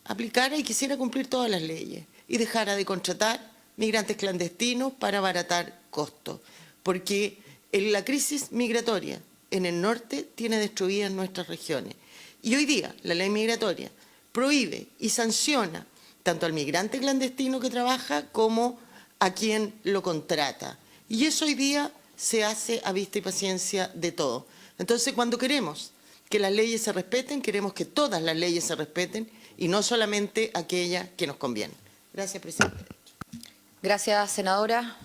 aplicara y quisiera cumplir todas las leyes y dejara de contratar migrantes clandestinos para abaratar costos, porque la crisis migratoria en el norte tiene destruidas nuestras regiones. Y hoy día la ley migratoria prohíbe y sanciona tanto al migrante clandestino que trabaja como a quien lo contrata. Y eso hoy día se hace a vista y paciencia de todos. Entonces, cuando queremos que las leyes se respeten, queremos que todas las leyes se respeten y no solamente aquellas que nos convienen. Gracias, presidente. Gracias, senadora.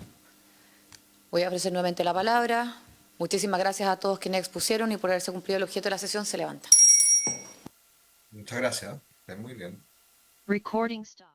Voy a ofrecer nuevamente la palabra. Muchísimas gracias a todos quienes expusieron y por haberse cumplido el objeto de la sesión. Se levanta. Muchas gracias. Muy bien. Recording stop.